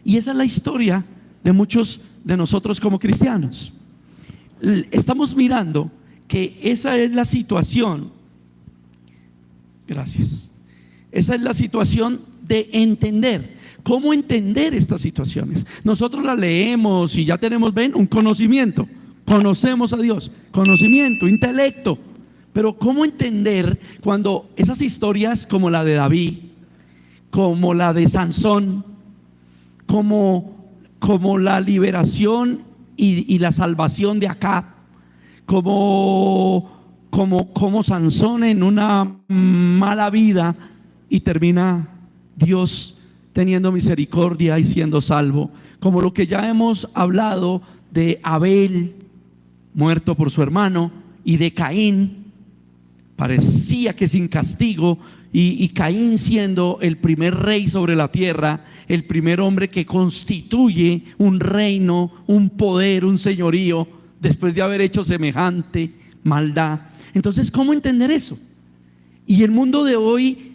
Y esa es la historia de muchos de nosotros como cristianos. Estamos mirando que esa es la situación. Gracias. Esa es la situación de entender. ¿Cómo entender estas situaciones? Nosotros las leemos y ya tenemos, ven, un conocimiento. Conocemos a Dios, conocimiento, intelecto. Pero ¿cómo entender cuando esas historias como la de David, como la de Sansón, como la liberación y la salvación de Acab, como Sansón en una mala vida y termina Dios teniendo misericordia y siendo salvo, como lo que ya hemos hablado de Abel muerto por su hermano y de Caín, parecía que sin castigo, y Caín siendo el primer rey sobre la tierra, el primer hombre que constituye un reino, un poder, un señorío, después de haber hecho semejante maldad. Entonces, ¿cómo entender eso? Y el mundo de hoy,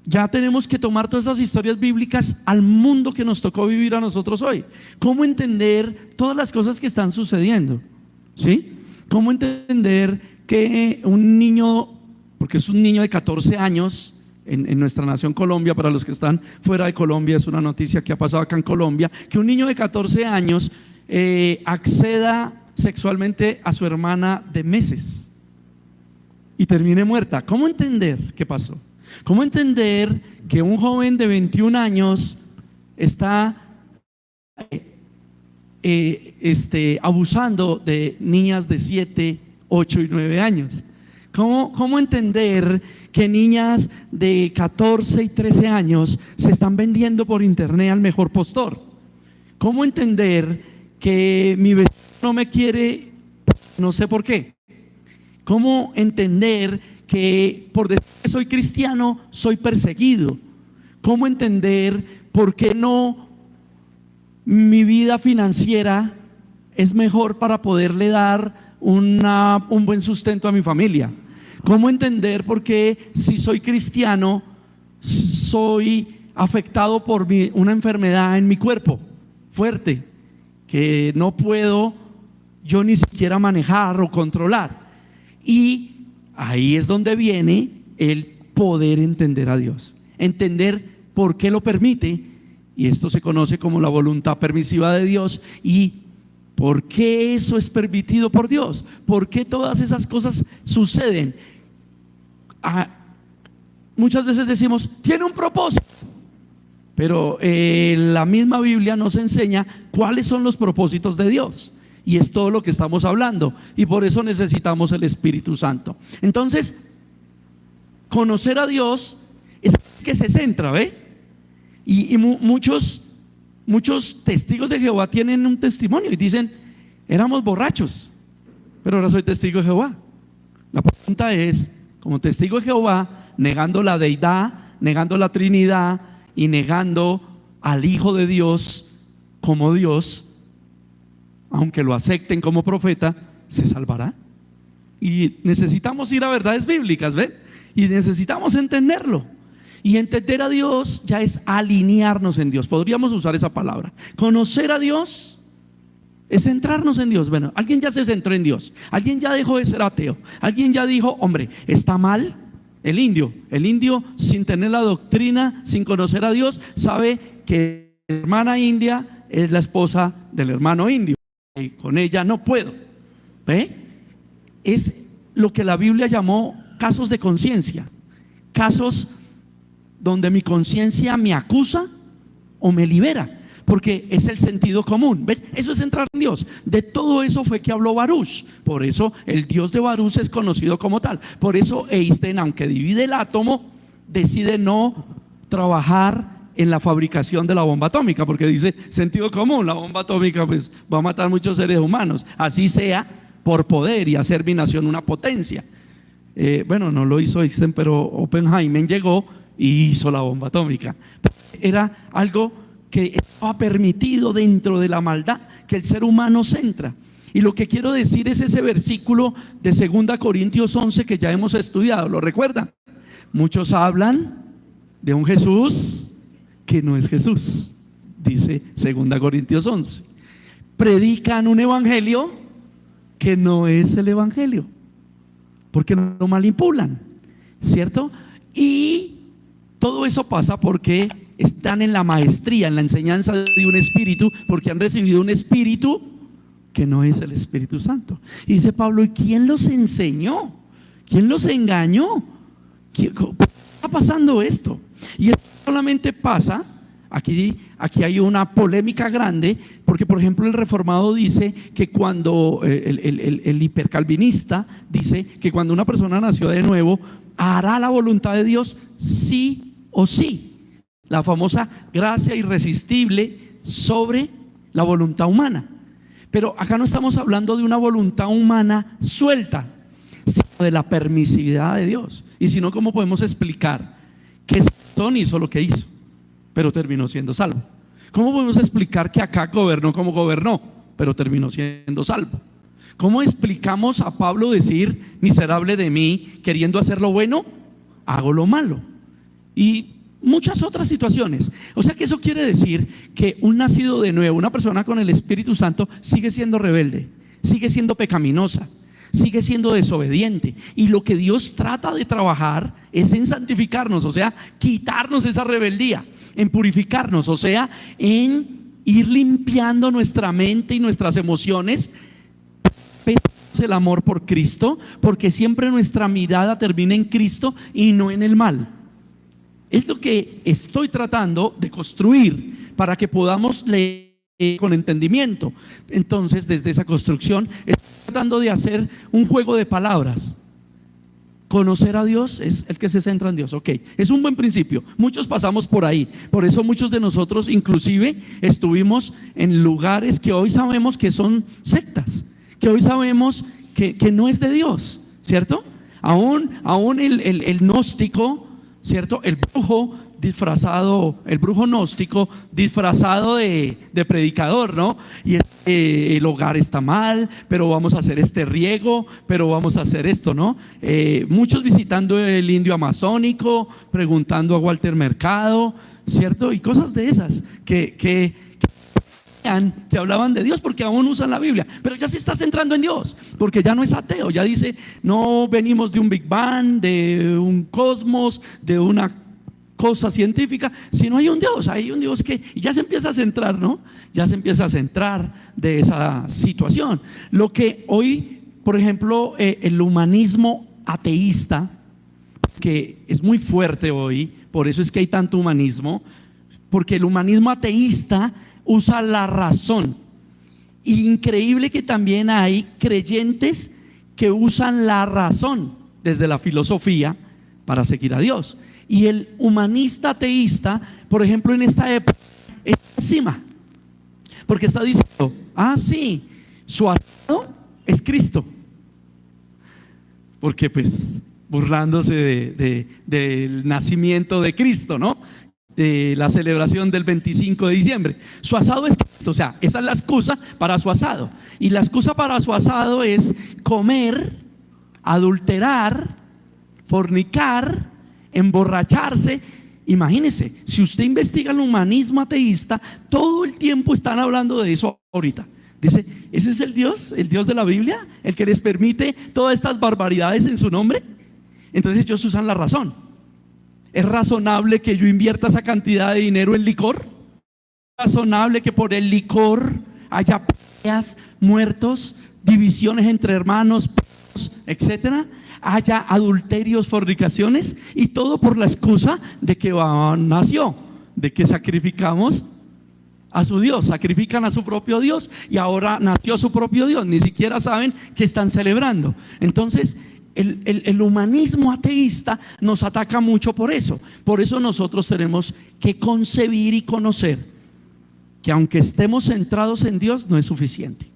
ya tenemos que tomar todas esas historias bíblicas al mundo que nos tocó vivir a nosotros hoy. ¿Cómo entender todas las cosas que están sucediendo? ¿Sí? ¿Cómo entender que un niño, porque es un niño de 14 años en nuestra nación Colombia, para los que están fuera de Colombia, es una noticia que ha pasado acá en Colombia, que un niño de 14 años acceda sexualmente a su hermana de meses y termine muerta? ¿Cómo entender qué pasó? ¿Cómo entender que un joven de 21 años está abusando de niñas de 7, 8 y 9 años? ¿Cómo entender que niñas de 14 y 13 años se están vendiendo por internet al mejor postor? ¿Cómo entender que mi vecino no me quiere, no sé por qué? ¿Cómo entender que por decir que soy cristiano soy perseguido? ¿Cómo entender por qué no mi vida financiera es mejor para poderle dar un buen sustento a mi familia? ¿Cómo entender por qué, si soy cristiano, soy afectado por una enfermedad en mi cuerpo fuerte que no puedo yo ni siquiera manejar o controlar? Y ahí es donde viene el poder entender a Dios, entender por qué lo permite, y esto se conoce como la voluntad permisiva de Dios. Y ¿por qué eso es permitido por Dios? ¿Por qué todas esas cosas suceden? Muchas veces decimos, tiene un propósito, pero la misma Biblia nos enseña cuáles son los propósitos de Dios, y es todo lo que estamos hablando, y por eso necesitamos el Espíritu Santo. Entonces, conocer a Dios es que se centra, ¿ve? Y muchos testigos de Jehová tienen un testimonio y dicen, éramos borrachos, pero ahora soy testigo de Jehová. La pregunta es, como testigo de Jehová, negando la deidad, negando la Trinidad y negando al Hijo de Dios como Dios, aunque lo acepten como profeta, ¿se salvará? Y necesitamos ir a verdades bíblicas, ¿ven? Y necesitamos entenderlo. Y entender a Dios ya es alinearnos en Dios. Podríamos usar esa palabra. Conocer a Dios es centrarnos en Dios. Bueno, alguien ya se centró en Dios, alguien ya dejó de ser ateo, alguien ya dijo, hombre, está mal. El indio sin tener la doctrina, sin conocer a Dios, sabe que la hermana india es la esposa del hermano indio, y con ella no puedo. ¿Ve? Es lo que la Biblia llamó casos de conciencia, casos donde mi conciencia me acusa o me libera, porque es el sentido común. ¿Ven? Eso es entrar en Dios. De todo eso fue que habló Baruch. Por eso el Dios de Baruch es conocido como tal. Por eso Einstein, aunque divide el átomo, decide no trabajar en la fabricación de la bomba atómica, porque dice, sentido común, la bomba atómica pues va a matar muchos seres humanos, así sea por poder y hacer mi nación una potencia. Bueno, no lo hizo Einstein, pero Oppenheimer llegó y hizo la bomba atómica. Era algo que estaba permitido dentro de la maldad que el ser humano centra. Y lo que quiero decir es ese versículo de 2 Corintios 11 que ya hemos estudiado. ¿Lo recuerdan? Muchos hablan de un Jesús que no es Jesús. dice 2 Corintios 11. Predican un evangelio que no es el evangelio, porque lo manipulan, ¿cierto? Y todo eso pasa porque están en la maestría, en la enseñanza de un espíritu, porque han recibido un espíritu que no es el Espíritu Santo. Y dice Pablo, ¿y quién los enseñó? ¿Quién los engañó? ¿Cómo está pasando esto? Y esto solamente pasa, aquí hay una polémica grande, porque por ejemplo el reformado dice que cuando, el hipercalvinista dice que cuando una persona nació de nuevo, hará la voluntad de Dios sí o sí. La famosa gracia irresistible sobre la voluntad humana. Pero acá no estamos hablando de una voluntad humana suelta, sino de la permisividad de Dios. Y si no, ¿cómo podemos explicar que Sansón hizo lo que hizo, pero terminó siendo salvo? ¿Cómo podemos explicar que acá gobernó como gobernó, pero terminó siendo salvo? ¿Cómo explicamos a Pablo decir, miserable de mí, queriendo hacer lo bueno, hago lo malo? Y muchas otras situaciones. O sea que eso quiere decir que un nacido de nuevo, una persona con el Espíritu Santo, sigue siendo rebelde, sigue siendo pecaminosa, sigue siendo desobediente. Y lo que Dios trata de trabajar es en santificarnos, o sea, quitarnos esa rebeldía, en purificarnos, o sea, en ir limpiando nuestra mente y nuestras emociones, el amor por Cristo, porque siempre nuestra mirada termina en Cristo y no en el mal. Es lo que estoy tratando de construir para que podamos leer con entendimiento. Entonces, desde esa construcción, estoy tratando de hacer un juego de palabras. Conocer a Dios es el que se centra en Dios. Ok, es un buen principio. Muchos pasamos por ahí. Por eso muchos de nosotros inclusive estuvimos en lugares que hoy sabemos que son sectas, que hoy sabemos que no es de Dios, ¿cierto? Aún el gnóstico, ¿cierto? El brujo gnóstico disfrazado de predicador, ¿no? Y el hogar está mal, pero vamos a hacer este riego, pero vamos a hacer esto, ¿no? Muchos visitando el indio amazónico, preguntando a Walter Mercado, ¿cierto? Y cosas de esas que hablaban de Dios, porque aún usan la Biblia, pero ya se está centrando en Dios, porque ya no es ateo, ya dice, no venimos de un Big Bang, de un cosmos, de una cosa científica, sino hay un Dios que y ya se empieza a centrar, ¿no? Ya se empieza a centrar de esa situación. Lo que hoy, por ejemplo, el humanismo ateísta, que es muy fuerte hoy, por eso es que hay tanto humanismo, porque el humanismo ateísta usa la razón. Increíble que también hay creyentes que usan la razón desde la filosofía para seguir a Dios. Y el humanista ateísta, por ejemplo, en esta época, está encima, porque está diciendo, sí, su asado es Cristo. Porque pues burlándose del nacimiento de Cristo, ¿no? De la celebración del 25 de diciembre. Su asado es Cristo, o sea, esa es la excusa para su asado. Y la excusa para su asado es comer, adulterar, fornicar, emborracharse. Imagínese, si usted investiga el humanismo ateísta, todo el tiempo están hablando de eso ahorita. Dice, ¿ese es el Dios de la Biblia? ¿El que les permite todas estas barbaridades en su nombre? Entonces ellos usan la razón. ¿Es razonable que yo invierta esa cantidad de dinero en licor? ¿Es razonable que por el licor haya peleas, muertos, divisiones entre hermanos, etcétera? Haya adulterios, fornicaciones, y todo por la excusa de que nació, de que sacrificamos a su Dios, sacrifican a su propio Dios y ahora nació su propio Dios, ni siquiera saben que están celebrando. Entonces el humanismo ateísta nos ataca mucho por eso. Por eso nosotros tenemos que concebir y conocer que aunque estemos centrados en Dios, no es suficiente.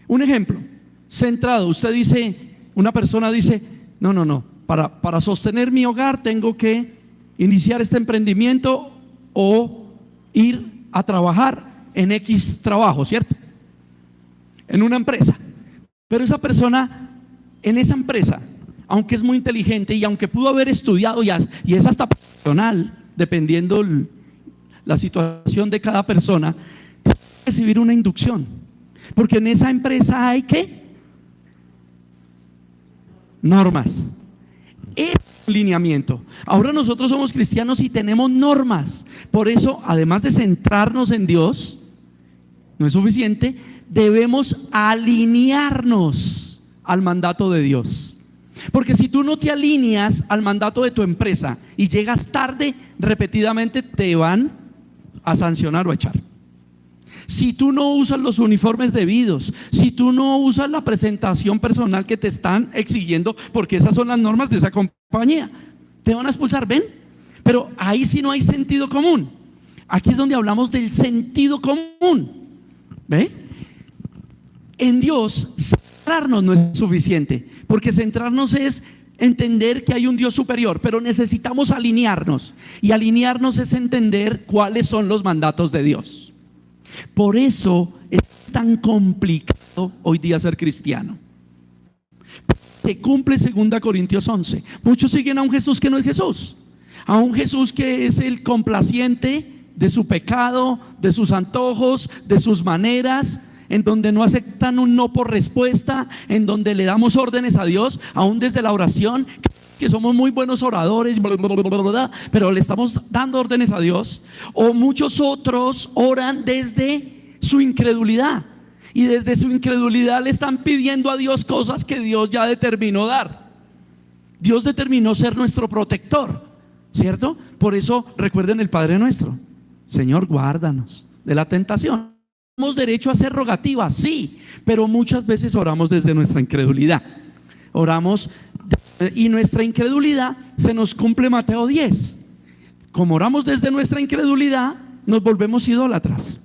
Un ejemplo, centrado, usted dice, una persona dice, no, para sostener mi hogar tengo que iniciar este emprendimiento o ir a trabajar en X trabajo, ¿cierto? En una empresa. Pero esa persona en esa empresa, aunque es muy inteligente y aunque pudo haber estudiado y es hasta profesional, dependiendo la situación de cada persona, tiene que recibir una inducción. Porque en esa empresa hay ¿qué? Normas. Es un lineamiento. Ahora nosotros somos cristianos y tenemos normas. Por eso, además de centrarnos en Dios, no es suficiente, debemos alinearnos al mandato de Dios. Porque si tú no te alineas al mandato de tu empresa y llegas tarde, repetidamente te van a sancionar o a echar. Si tú no usas los uniformes debidos, si tú no usas la presentación personal que te están exigiendo, porque esas son las normas de esa compañía, te van a expulsar, ¿ven? Pero ahí sí no hay sentido común. Aquí es donde hablamos del sentido común, ¿ve? En Dios, centrarnos no es suficiente, porque centrarnos es entender que hay un Dios superior, pero necesitamos alinearnos, y alinearnos es entender cuáles son los mandatos de Dios. Por eso es tan complicado hoy día ser cristiano. Se cumple 2 Corintios 11. Muchos siguen a un Jesús que no es Jesús, a un Jesús que es el complaciente de su pecado, de sus antojos, de sus maneras, en donde no aceptan un no por respuesta, en donde le damos órdenes a Dios, aún desde la oración, que somos muy buenos oradores, pero le estamos dando órdenes a Dios. O muchos otros oran desde su incredulidad, y desde su incredulidad le están pidiendo a Dios cosas que Dios ya determinó dar. Dios determinó ser nuestro protector, ¿cierto? Por eso recuerden el Padre Nuestro: Señor, guárdanos de la tentación. Tenemos derecho a hacer rogativas, sí, pero muchas veces oramos desde nuestra incredulidad. Oramos y nuestra incredulidad se nos cumple Mateo 10. Como oramos desde nuestra incredulidad, nos volvemos idólatras.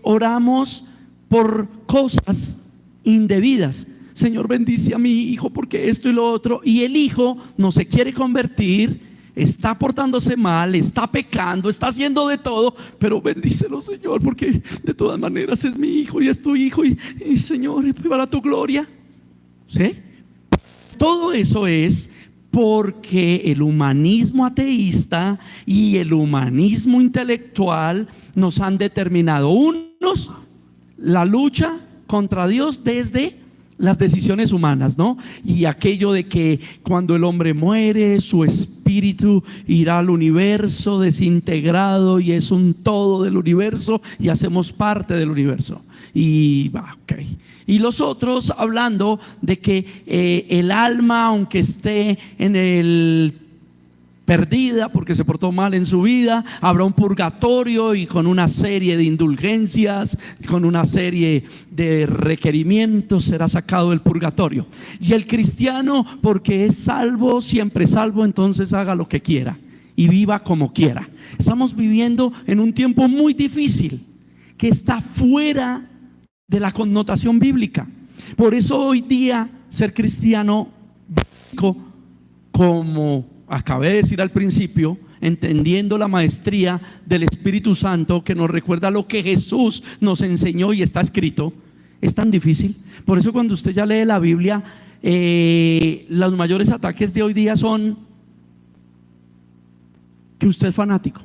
Oramos por cosas indebidas. Señor, bendice a mi hijo porque esto y lo otro, y el hijo no se quiere convertir, está portándose mal, está pecando, está haciendo de todo, pero bendícelo, Señor, porque de todas maneras es mi hijo y es tu hijo, y Señor, para tu gloria. ¿Sí? Todo eso es porque el humanismo ateísta y el humanismo intelectual nos han determinado, unos, la lucha contra Dios desde las decisiones humanas, ¿no? Y aquello de que cuando el hombre muere, su espíritu irá al universo desintegrado y es un todo del universo y hacemos parte del universo. Y y los otros hablando de que el alma, aunque esté en el perdida porque se portó mal en su vida, habrá un purgatorio y con una serie de indulgencias, con una serie de requerimientos será sacado del purgatorio. Y el cristiano, porque es salvo, siempre salvo, entonces haga lo que quiera y viva como quiera. Estamos viviendo en un tiempo muy difícil que está fuera de la connotación bíblica. Por eso hoy día ser cristiano bíblico, como acabé de decir al principio, entendiendo la maestría del Espíritu Santo que nos recuerda lo que Jesús nos enseñó y está escrito, es tan difícil. Por eso cuando usted ya lee la Biblia, los mayores ataques de hoy día son que usted es fanático,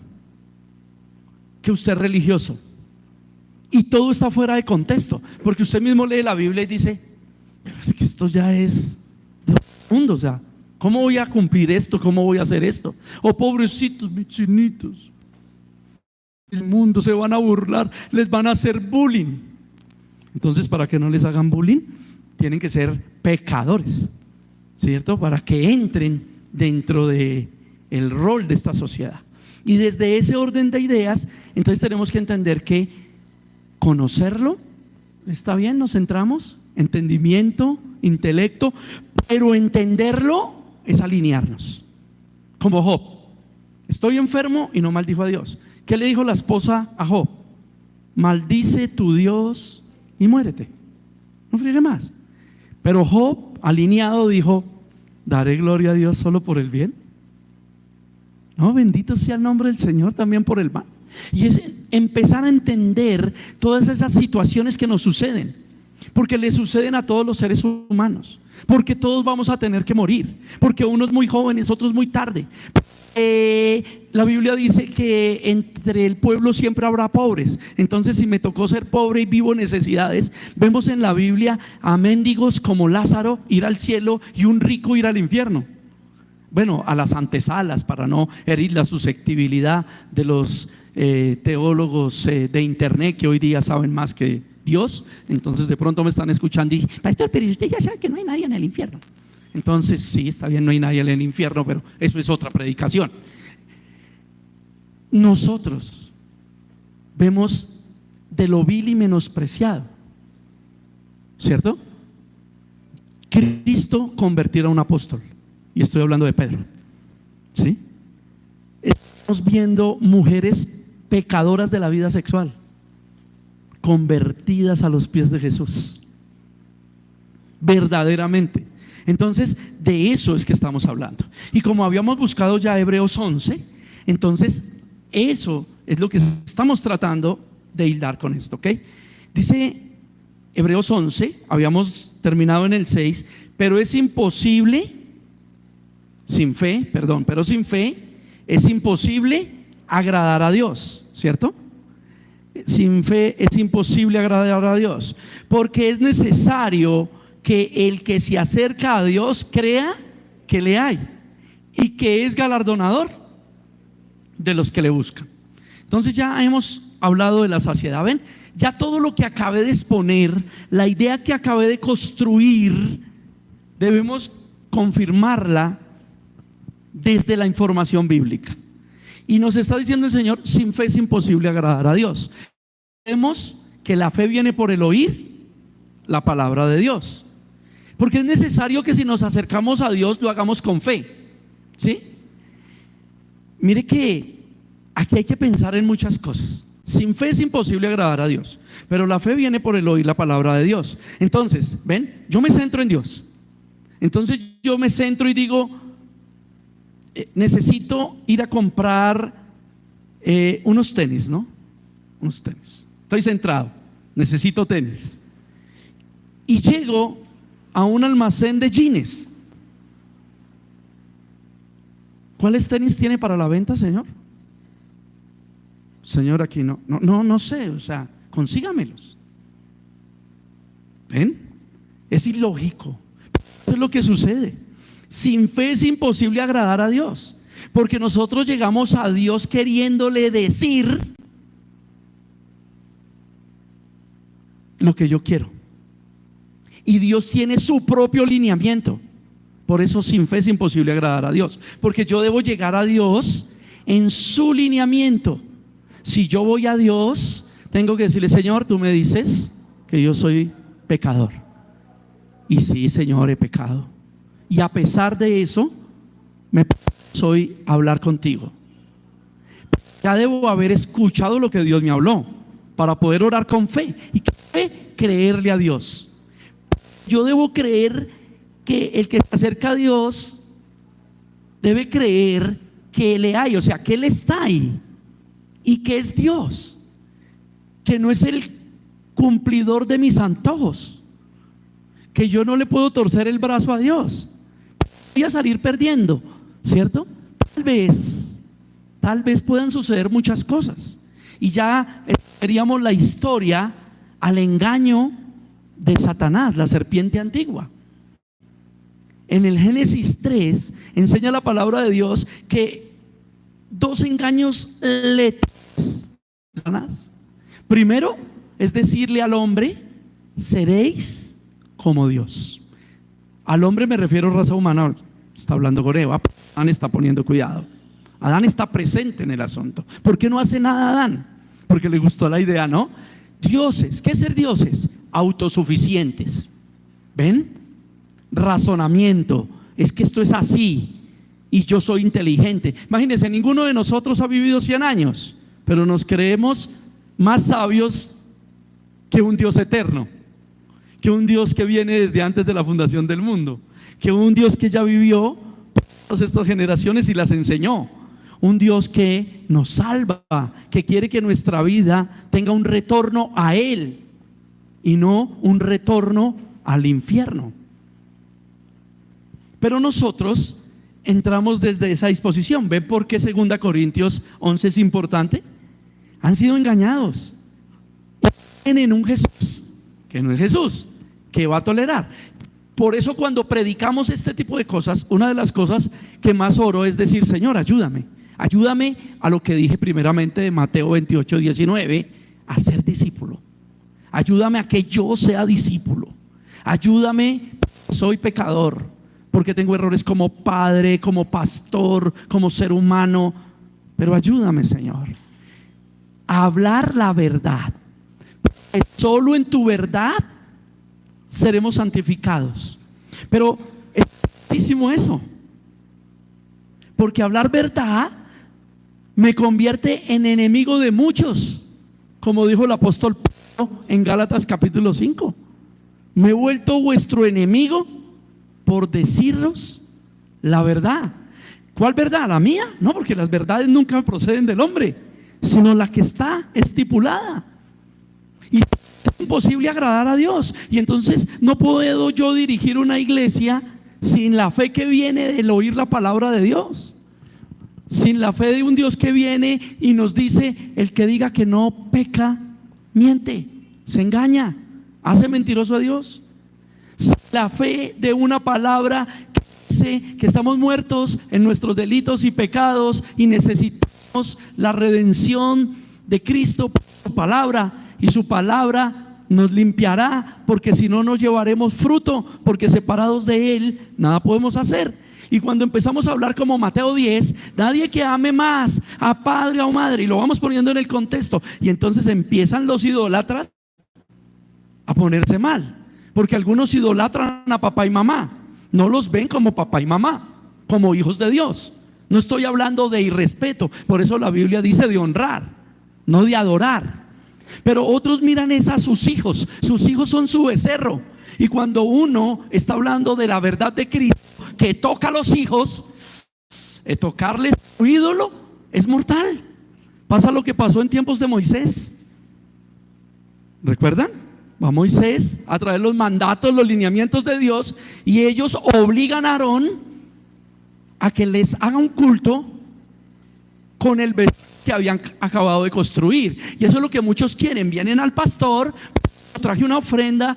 que usted es religioso, y todo está fuera de contexto, porque usted mismo lee la Biblia y dice, pero es que esto ya es de otro mundo, o sea, ¿cómo voy a cumplir esto? ¿Cómo voy a hacer esto? Oh, pobrecitos, mis chinitos, el mundo se van a burlar, les van a hacer bullying. Entonces, para que no les hagan bullying, tienen que ser pecadores, ¿cierto? Para que entren dentro de el rol de esta sociedad. Y desde ese orden de ideas, entonces tenemos que entender que conocerlo, está bien, nos centramos, entendimiento, intelecto, pero entenderlo es alinearnos. Como Job, estoy enfermo y no maldijo a Dios. ¿Qué le dijo la esposa a Job? Maldice tu Dios y muérete, no friegue más. Pero Job, alineado, dijo, daré gloria a Dios solo por el bien. No, bendito sea el nombre del Señor también por el mal. Y es empezar a entender todas esas situaciones que nos suceden, porque le suceden a todos los seres humanos, porque todos vamos a tener que morir, porque unos muy jóvenes, otros muy tarde. La Biblia dice que entre el pueblo siempre habrá pobres. Entonces, si me tocó ser pobre y vivo necesidades, vemos en la Biblia a mendigos como Lázaro ir al cielo y un rico ir al infierno. Bueno, a las antesalas, para no herir la susceptibilidad de los teólogos de internet que hoy día saben más que Dios. Entonces de pronto me están escuchando y dicen: pastor, pero usted ya sabe que no hay nadie en el infierno. Entonces sí, está bien, no hay nadie en el infierno, pero eso es otra predicación. Nosotros vemos de lo vil y menospreciado, ¿cierto? Cristo convertir a un apóstol, y estoy hablando de Pedro, ¿sí? Estamos viendo mujeres pecadoras de la vida sexual convertidas a los pies de Jesús, verdaderamente. Entonces, de eso es que estamos hablando. Y como habíamos buscado ya Hebreos 11, entonces eso es lo que estamos tratando de hilar con esto, ¿ok? Dice Hebreos 11, habíamos terminado en el 6, pero es imposible, pero sin fe es imposible agradar a Dios, ¿cierto? Sin fe es imposible agradar a Dios, porque es necesario que el que se acerca a Dios crea que le hay y que es galardonador de los que le buscan. Entonces ya hemos hablado de la saciedad. ¿Ven? Ya todo lo que acabé de exponer, la idea que acabé de construir, debemos confirmarla desde la información bíblica. Y nos está diciendo el Señor: sin fe es imposible agradar a Dios. Vemos que la fe viene por el oír la palabra de Dios, porque es necesario que si nos acercamos a Dios lo hagamos con fe, ¿sí? Mire que aquí hay que pensar en muchas cosas. Sin fe es imposible agradar a Dios, pero la fe viene por el oír la palabra de Dios. Entonces, ven, yo me centro en Dios. Entonces yo me centro y digo: necesito ir a comprar unos tenis, ¿no? Unos tenis. Estoy centrado, necesito tenis. Y llego a un almacén de jeans. ¿Cuáles tenis tiene para la venta, señor? Señor, aquí no sé, o sea, consígamelos. ¿Ven? Es ilógico. Eso es lo que sucede. Sin fe es imposible agradar a Dios, porque nosotros llegamos a Dios queriéndole decir lo que yo quiero, y Dios tiene su propio lineamiento. Por eso sin fe es imposible agradar a Dios, porque yo debo llegar a Dios en su lineamiento. Si yo voy a Dios, tengo que decirle: Señor, tú me dices que yo soy pecador, y sí, Señor, he pecado, y a pesar de eso me soy a hablar contigo. Ya debo haber escuchado lo que Dios me habló para poder orar con fe. ¿Y qué fe? Creerle a Dios. Yo debo creer que el que se acerca a Dios debe creer que le hay, o sea, que Él está ahí y que es Dios, que no es el cumplidor de mis antojos, que yo no le puedo torcer el brazo a Dios. Voy a salir perdiendo, ¿cierto? Tal vez puedan suceder muchas cosas, y ya veríamos la historia al engaño de Satanás, la serpiente antigua. En el Génesis 3 enseña la palabra de Dios que dos engaños letales de Satanás. Primero es decirle al hombre: seréis como Dios. Al hombre me refiero a raza humana, está hablando con Eva. Adán está poniendo cuidado. Adán está presente en el asunto. ¿Por qué no hace nada Adán? Porque le gustó la idea, ¿no? Dioses, ¿qué es ser dioses? Autosuficientes. ¿Ven? Razonamiento, es que esto es así y yo soy inteligente. Imagínense, ninguno de nosotros ha vivido 100 años, pero nos creemos más sabios que un Dios eterno, que un Dios que viene desde antes de la fundación del mundo, que un Dios que ya vivió todas estas generaciones y las enseñó, un Dios que nos salva, que quiere que nuestra vida tenga un retorno a Él y no un retorno al infierno. Pero nosotros entramos desde esa disposición. ¿Ven por qué 2 Corintios 11 es importante? Han sido engañados. Tienen un Jesús que no es Jesús, que va a tolerar. Por eso cuando predicamos este tipo de cosas, una de las cosas que más oro es decir: Señor, ayúdame. Ayúdame a lo que dije primeramente de Mateo 28, 19, a ser discípulo. Ayúdame a que yo sea discípulo. Ayúdame, soy pecador, porque tengo errores como padre, como pastor, como ser humano. Pero ayúdame, Señor, a hablar la verdad. Porque solo en tu verdad seremos santificados. Pero es muchísimo eso, porque hablar verdad me convierte en enemigo de muchos, como dijo el apóstol Pablo en Gálatas capítulo 5. Me he vuelto vuestro enemigo por deciros la verdad. ¿Cuál verdad? ¿La mía? No, porque las verdades nunca proceden del hombre, sino la que está estipulada. Y es imposible agradar a Dios. Y entonces no puedo yo dirigir una iglesia sin la fe que viene del oír la palabra de Dios, sin la fe de un Dios que viene y nos dice: el que diga que no peca, miente, se engaña, hace mentiroso a Dios. Sin la fe de una palabra que dice que estamos muertos en nuestros delitos y pecados y necesitamos la redención de Cristo por su palabra, y su palabra nos limpiará, porque si no nos llevaremos fruto, porque separados de Él nada podemos hacer. Y cuando empezamos a hablar como Mateo 10, nadie que ame más a padre o madre, y lo vamos poniendo en el contexto, y entonces empiezan los idólatras a ponerse mal, porque algunos idolatran a papá y mamá, no los ven como papá y mamá, como hijos de Dios. No estoy hablando de irrespeto, por eso la Biblia dice de honrar, no de adorar. Pero otros miran es a sus hijos son su becerro. Y cuando uno está hablando de la verdad de Cristo, que toca a los hijos, tocarles su ídolo es mortal. Pasa lo que pasó en tiempos de Moisés. ¿Recuerdan? Va Moisés a traer los mandatos, los lineamientos de Dios, y ellos obligan a Aarón a que les haga un culto con el becerro que habían acabado de construir. Y eso es lo que muchos quieren. Vienen al pastor: traje una ofrenda,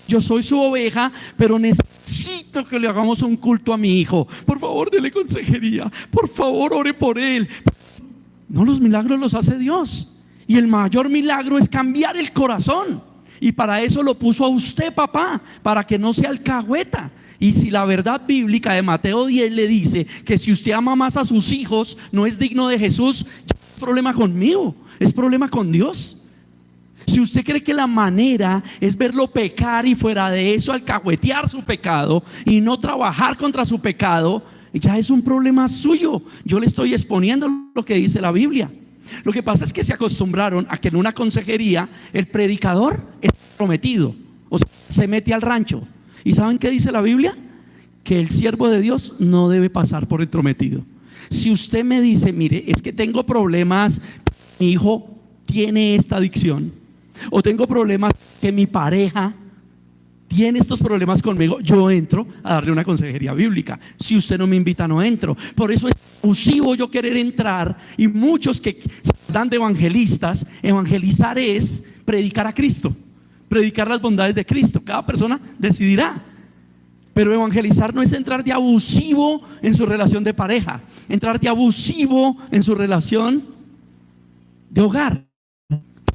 yo soy su oveja, pero necesito que le hagamos un culto a mi hijo. Por favor, dele consejería. Por favor, ore por él. No, los milagros los hace Dios. Y el mayor milagro es cambiar el corazón. Y para eso lo puso a usted, papá, para que no sea alcahueta. Y si la verdad bíblica de Mateo 10 le dice que si usted ama más a sus hijos no es digno de Jesús, ya no es problema conmigo, es problema con Dios. Si usted cree que la manera es verlo pecar y fuera de eso alcahuetear su pecado y no trabajar contra su pecado, ya es un problema suyo. Yo le estoy exponiendo lo que dice la Biblia. Lo que pasa es que se acostumbraron a que en una consejería el predicador es prometido, o sea, se mete al rancho. ¿Y saben qué dice la Biblia? Que el siervo de Dios no debe pasar por el prometido. Si usted me dice: mire, es que tengo problemas, mi hijo tiene esta adicción, o tengo problemas que mi pareja tiene estos problemas conmigo, yo entro a darle una consejería bíblica. Si usted no me invita, no entro. Por eso es abusivo yo querer entrar, y muchos que se dan de evangelistas. Evangelizar es predicar a Cristo, predicar las bondades de Cristo. Cada persona decidirá. Pero evangelizar no es entrar de abusivo en su relación de pareja, entrar de abusivo en su relación de hogar.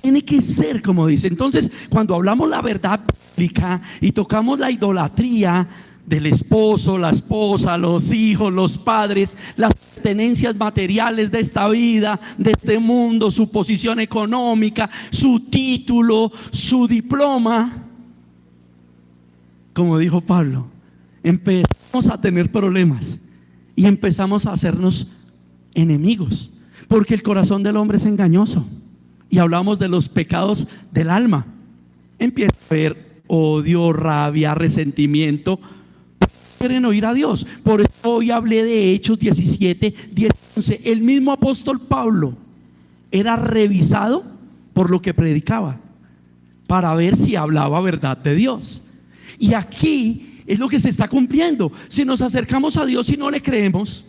Tiene que ser como dice. Entonces, cuando hablamos la verdad bíblica y tocamos la idolatría del esposo, la esposa, los hijos, los padres, las tenencias materiales de esta vida, de este mundo, su posición económica, su título, su diploma, como dijo Pablo, empezamos a tener problemas y empezamos a hacernos enemigos, porque el corazón del hombre es engañoso. Y hablamos de los pecados del alma. Empieza a haber odio, rabia, resentimiento. Quieren oír a Dios. Por eso hoy hablé de Hechos 17, 10, 11. El mismo apóstol Pablo era revisado por lo que predicaba, para ver si hablaba verdad de Dios. Y aquí es lo que se está cumpliendo. Si nos acercamos a Dios y no le creemos,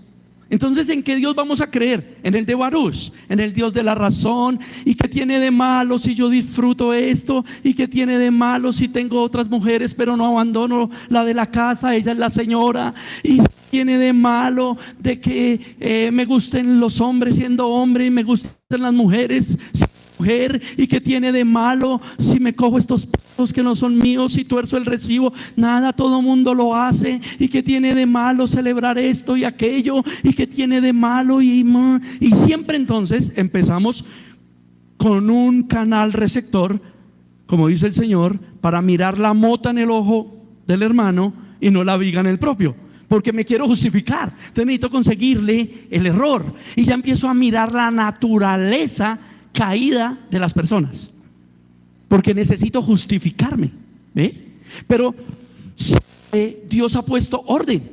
entonces ¿en qué Dios vamos a creer? En el de Baruch, en el Dios de la razón. ¿Y qué tiene de malo si yo disfruto esto? ¿Y qué tiene de malo si tengo otras mujeres pero no abandono la de la casa? Ella es la señora. ¿Y qué tiene de malo de que me gusten los hombres siendo hombre y me gusten las mujeres siendo mujer? ¿Y qué tiene de malo si me cojo estos pesos que no son míos y tuerzo el recibo? Nada, todo mundo lo hace. ¿Y qué tiene de malo celebrar esto y aquello? ¿Y qué tiene de malo? Y siempre entonces empezamos con un canal receptor, como dice el Señor, para mirar la mota en el ojo del hermano y no la viga en el propio, porque me quiero justificar. Entonces necesito conseguirle el error y ya empiezo a mirar la naturaleza caída de las personas, porque necesito justificarme, ¿ve? Pero Dios ha puesto orden.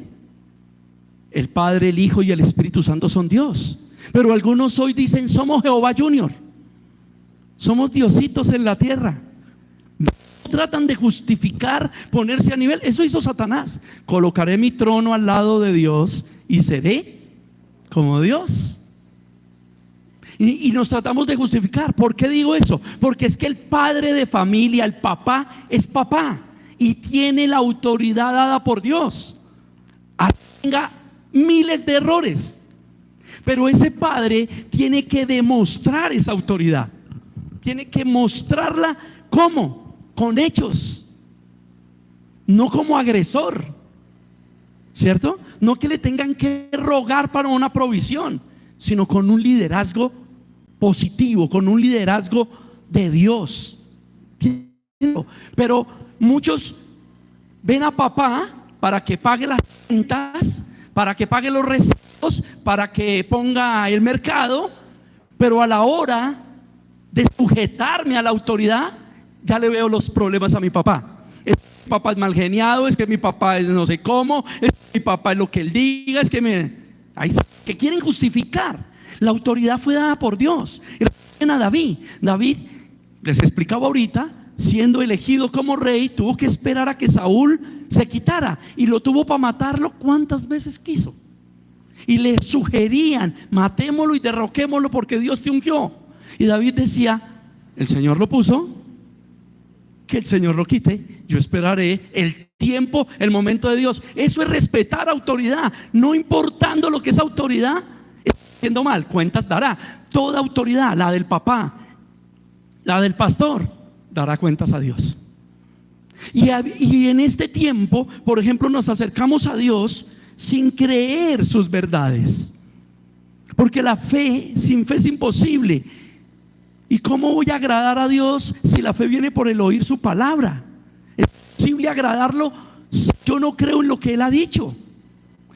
El Padre, el Hijo y el Espíritu Santo son Dios. Pero algunos hoy dicen: somos Jehová Junior, somos diositos en la tierra. Tratan de justificar, ponerse a nivel. Eso hizo Satanás. Colocaré mi trono al lado de Dios y seré como Dios. Y nos tratamos de justificar. ¿Por qué digo eso? Porque es que el padre de familia, el papá, es papá y tiene la autoridad dada por Dios. Tenga miles de errores, pero ese padre tiene que demostrar esa autoridad. Tiene que mostrarla. ¿Cómo? Con hechos, no como agresor, ¿cierto? No que le tengan que rogar para una provisión, sino con un liderazgo positivo, con un liderazgo de Dios. Pero muchos ven a papá para que pague las cuentas, para que pague los recibos, para que ponga el mercado, pero a la hora de sujetarme a la autoridad, ya le veo los problemas a mi papá. Es que mi papá es mal geniado, es que mi papá es no sé cómo, es que mi papá es lo que él diga, es que que quieren justificar. La autoridad fue dada por Dios. Y a David, les explicaba ahorita, siendo elegido como rey, tuvo que esperar a que Saúl se quitara, y lo tuvo para matarlo cuantas veces quiso. Y le sugerían: matémoslo y derroquémoslo porque Dios te ungió. Y David decía: el Señor lo puso, que el Señor lo quite, yo esperaré el tiempo, el momento de Dios. Eso es respetar autoridad, no importando lo que es autoridad haciendo mal, cuentas dará. Toda autoridad, la del papá, la del pastor, dará cuentas a Dios. Y en este tiempo, por ejemplo, nos acercamos a Dios sin creer sus verdades, porque la fe, sin fe es imposible. ¿Y cómo voy a agradar a Dios si la fe viene por el oír su palabra? ¿Es posible agradarlo si yo no creo en lo que Él ha dicho?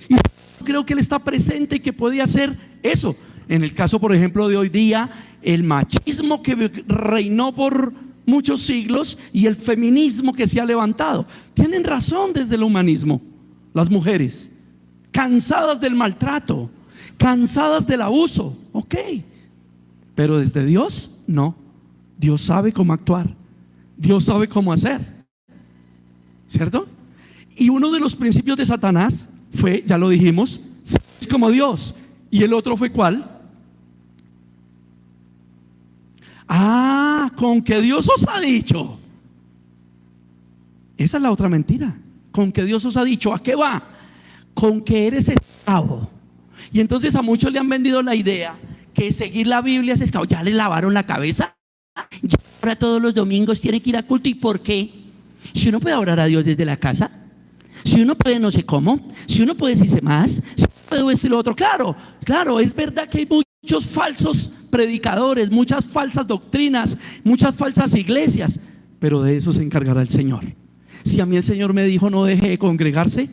Y yo creo que Él está presente y que puede hacer eso. En el caso, por ejemplo, de hoy día, el machismo que reinó por muchos siglos y el feminismo que se ha levantado. Tienen razón desde el humanismo las mujeres, cansadas del maltrato, cansadas del abuso, ok. Pero desde Dios, no. Dios sabe cómo actuar, Dios sabe cómo hacer, ¿cierto? Y uno de los principios de Satanás fue, ya lo dijimos, es como Dios. Y el otro fue ¿cuál? Con que Dios os ha dicho. Esa es la otra mentira. Con que Dios os ha dicho. ¿A qué va? Con que eres esclavo. Y entonces a muchos le han vendido la idea que seguir la Biblia es esclavo. Ya le lavaron la cabeza. Ya ahora todos los domingos tiene que ir a culto. ¿Y por qué? Si uno puede orar a Dios desde la casa, si uno puede no sé cómo, si uno puede decirse más, si uno puede esto y lo otro. Claro, es verdad que hay muchos falsos predicadores, muchas falsas doctrinas, muchas falsas iglesias, pero de eso se encargará el Señor. Si a mí el Señor me dijo no deje de congregarse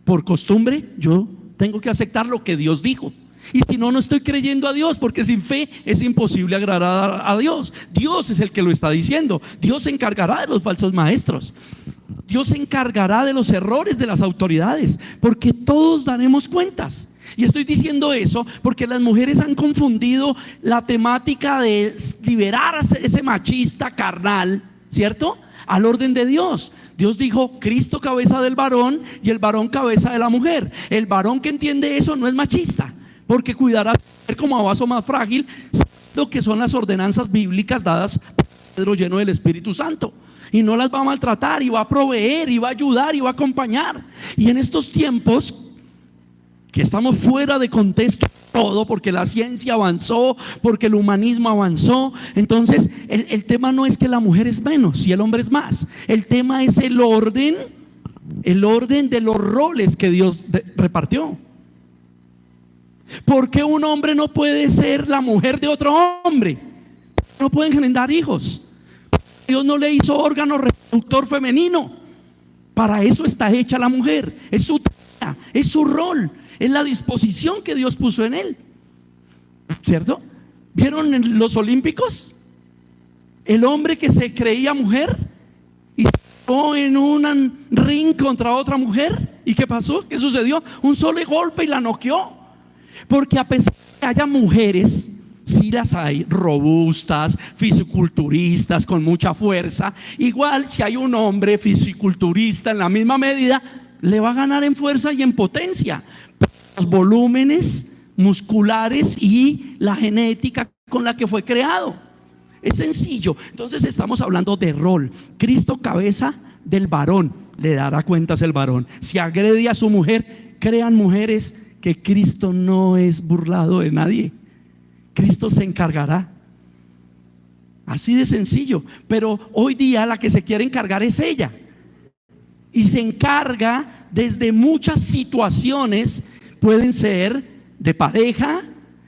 por costumbre, yo tengo que aceptar lo que Dios dijo. Y si no, no estoy creyendo a Dios, porque sin fe es imposible agradar a Dios. Dios es el que lo está diciendo. Dios se encargará de los falsos maestros, Dios se encargará de los errores de las autoridades, porque todos daremos cuentas. Y estoy diciendo eso porque las mujeres han confundido la temática de liberar a ese machista carnal, ¿cierto? Al orden de Dios. Dios dijo: Cristo cabeza del varón y el varón cabeza de la mujer. El varón que entiende eso no es machista, porque cuidará a la mujer como a vaso más frágil, lo que son las ordenanzas bíblicas dadas por Pedro lleno del Espíritu Santo. Y no las va a maltratar, y va a proveer, y va a ayudar, y va a acompañar. Y en estos tiempos que estamos fuera de contexto todo, porque la ciencia avanzó, porque el humanismo avanzó, entonces el tema no es que la mujer es menos y el hombre es más. El tema es el orden de los roles que Dios repartió. ¿Por qué un hombre no puede ser la mujer de otro hombre? No pueden generar hijos. Dios no le hizo órgano reproductor femenino. Para eso está hecha la mujer. Es su tarea, es su rol, es la disposición que Dios puso en él, ¿cierto? ¿Vieron en los Olímpicos? El hombre que se creía mujer y estuvo en un ring contra otra mujer. ¿Y qué pasó? ¿Qué sucedió? Un solo golpe y la noqueó. Porque a pesar de que haya mujeres, sí las hay, robustas, fisiculturistas, con mucha fuerza, igual si hay un hombre fisiculturista en la misma medida, le va a ganar en fuerza y en potencia. Los volúmenes musculares y la genética con la que fue creado. Es sencillo. Entonces estamos hablando de rol. Cristo cabeza del varón, le dará cuentas el varón. Si agrede a su mujer, crean mujeres que Cristo no es burlado de nadie. Cristo se encargará. Así de sencillo. Pero hoy día la que se quiere encargar es ella. Y se encarga desde muchas situaciones. Pueden ser de pareja,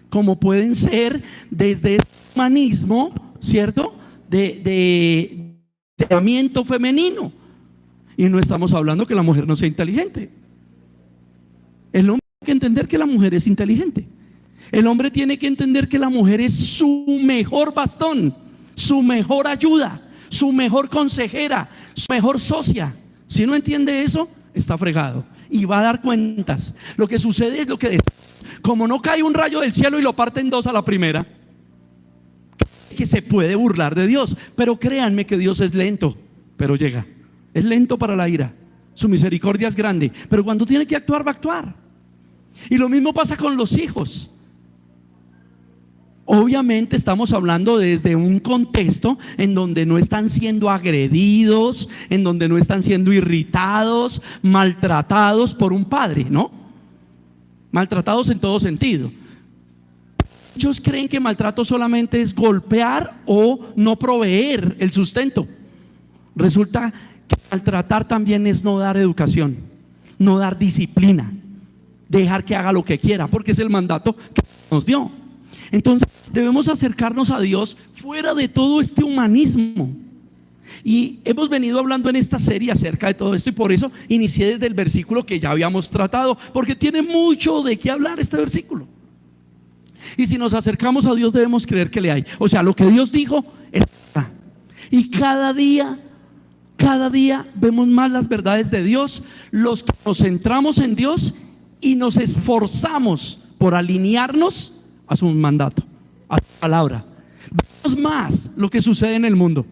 como pueden ser desde el humanismo, ¿cierto? De entrenamiento femenino. Y no estamos hablando que la mujer no sea inteligente. El hombre tiene que entender que la mujer es inteligente. El hombre tiene que entender que la mujer es su mejor bastón, su mejor ayuda, su mejor consejera, su mejor socia. Si no entiende eso, está fregado y va a dar cuentas. Lo que sucede es lo que, como no cae un rayo del cielo y lo parte en dos a la primera, que se puede burlar de Dios. Pero créanme que Dios es lento, pero llega. Es lento para la ira, su misericordia es grande, pero cuando tiene que actuar, va a actuar. Y lo mismo pasa con los hijos. Obviamente estamos hablando desde un contexto en donde no están siendo agredidos, en donde no están siendo irritados, maltratados por un padre, ¿no? Maltratados en todo sentido. Muchos creen que maltrato solamente es golpear o no proveer el sustento. Resulta que maltratar también es no dar educación, no dar disciplina, dejar que haga lo que quiera, porque es el mandato que nos dio. Entonces debemos acercarnos a Dios fuera de todo este humanismo. Y hemos venido hablando en esta serie acerca de todo esto, y por eso inicié desde el versículo que ya habíamos tratado, porque tiene mucho de qué hablar este versículo. Y si nos acercamos a Dios, debemos creer que le hay. O sea, lo que Dios dijo es verdad. Y cada día vemos más las verdades de Dios, los que nos centramos en Dios y nos esforzamos por alinearnos a su mandato, a su palabra. Vemos más lo que sucede en el mundo: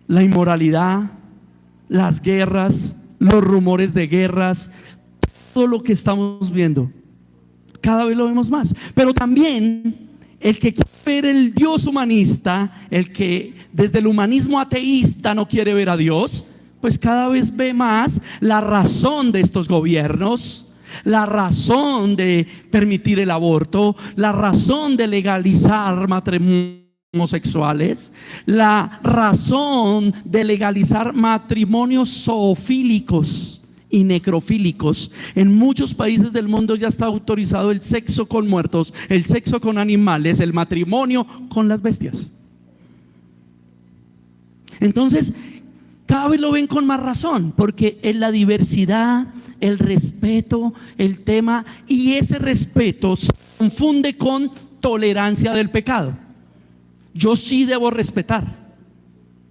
la inmoralidad, las guerras, los rumores de guerras, todo lo que estamos viendo. Cada vez lo vemos más. Pero también el que quiere ver el Dios humanista, el que desde el humanismo ateísta no quiere ver a Dios, pues cada vez ve más la razón de estos gobiernos, la razón de permitir el aborto, la razón de legalizar matrimonios homosexuales, la razón de legalizar matrimonios zoofílicos y necrofílicos. En muchos países del mundo ya está autorizado el sexo con muertos, el sexo con animales, el matrimonio con las bestias. Entonces, cada vez lo ven con más razón, porque en la diversidad, el respeto, el tema, y ese respeto se confunde con tolerancia del pecado. Yo sí debo respetar,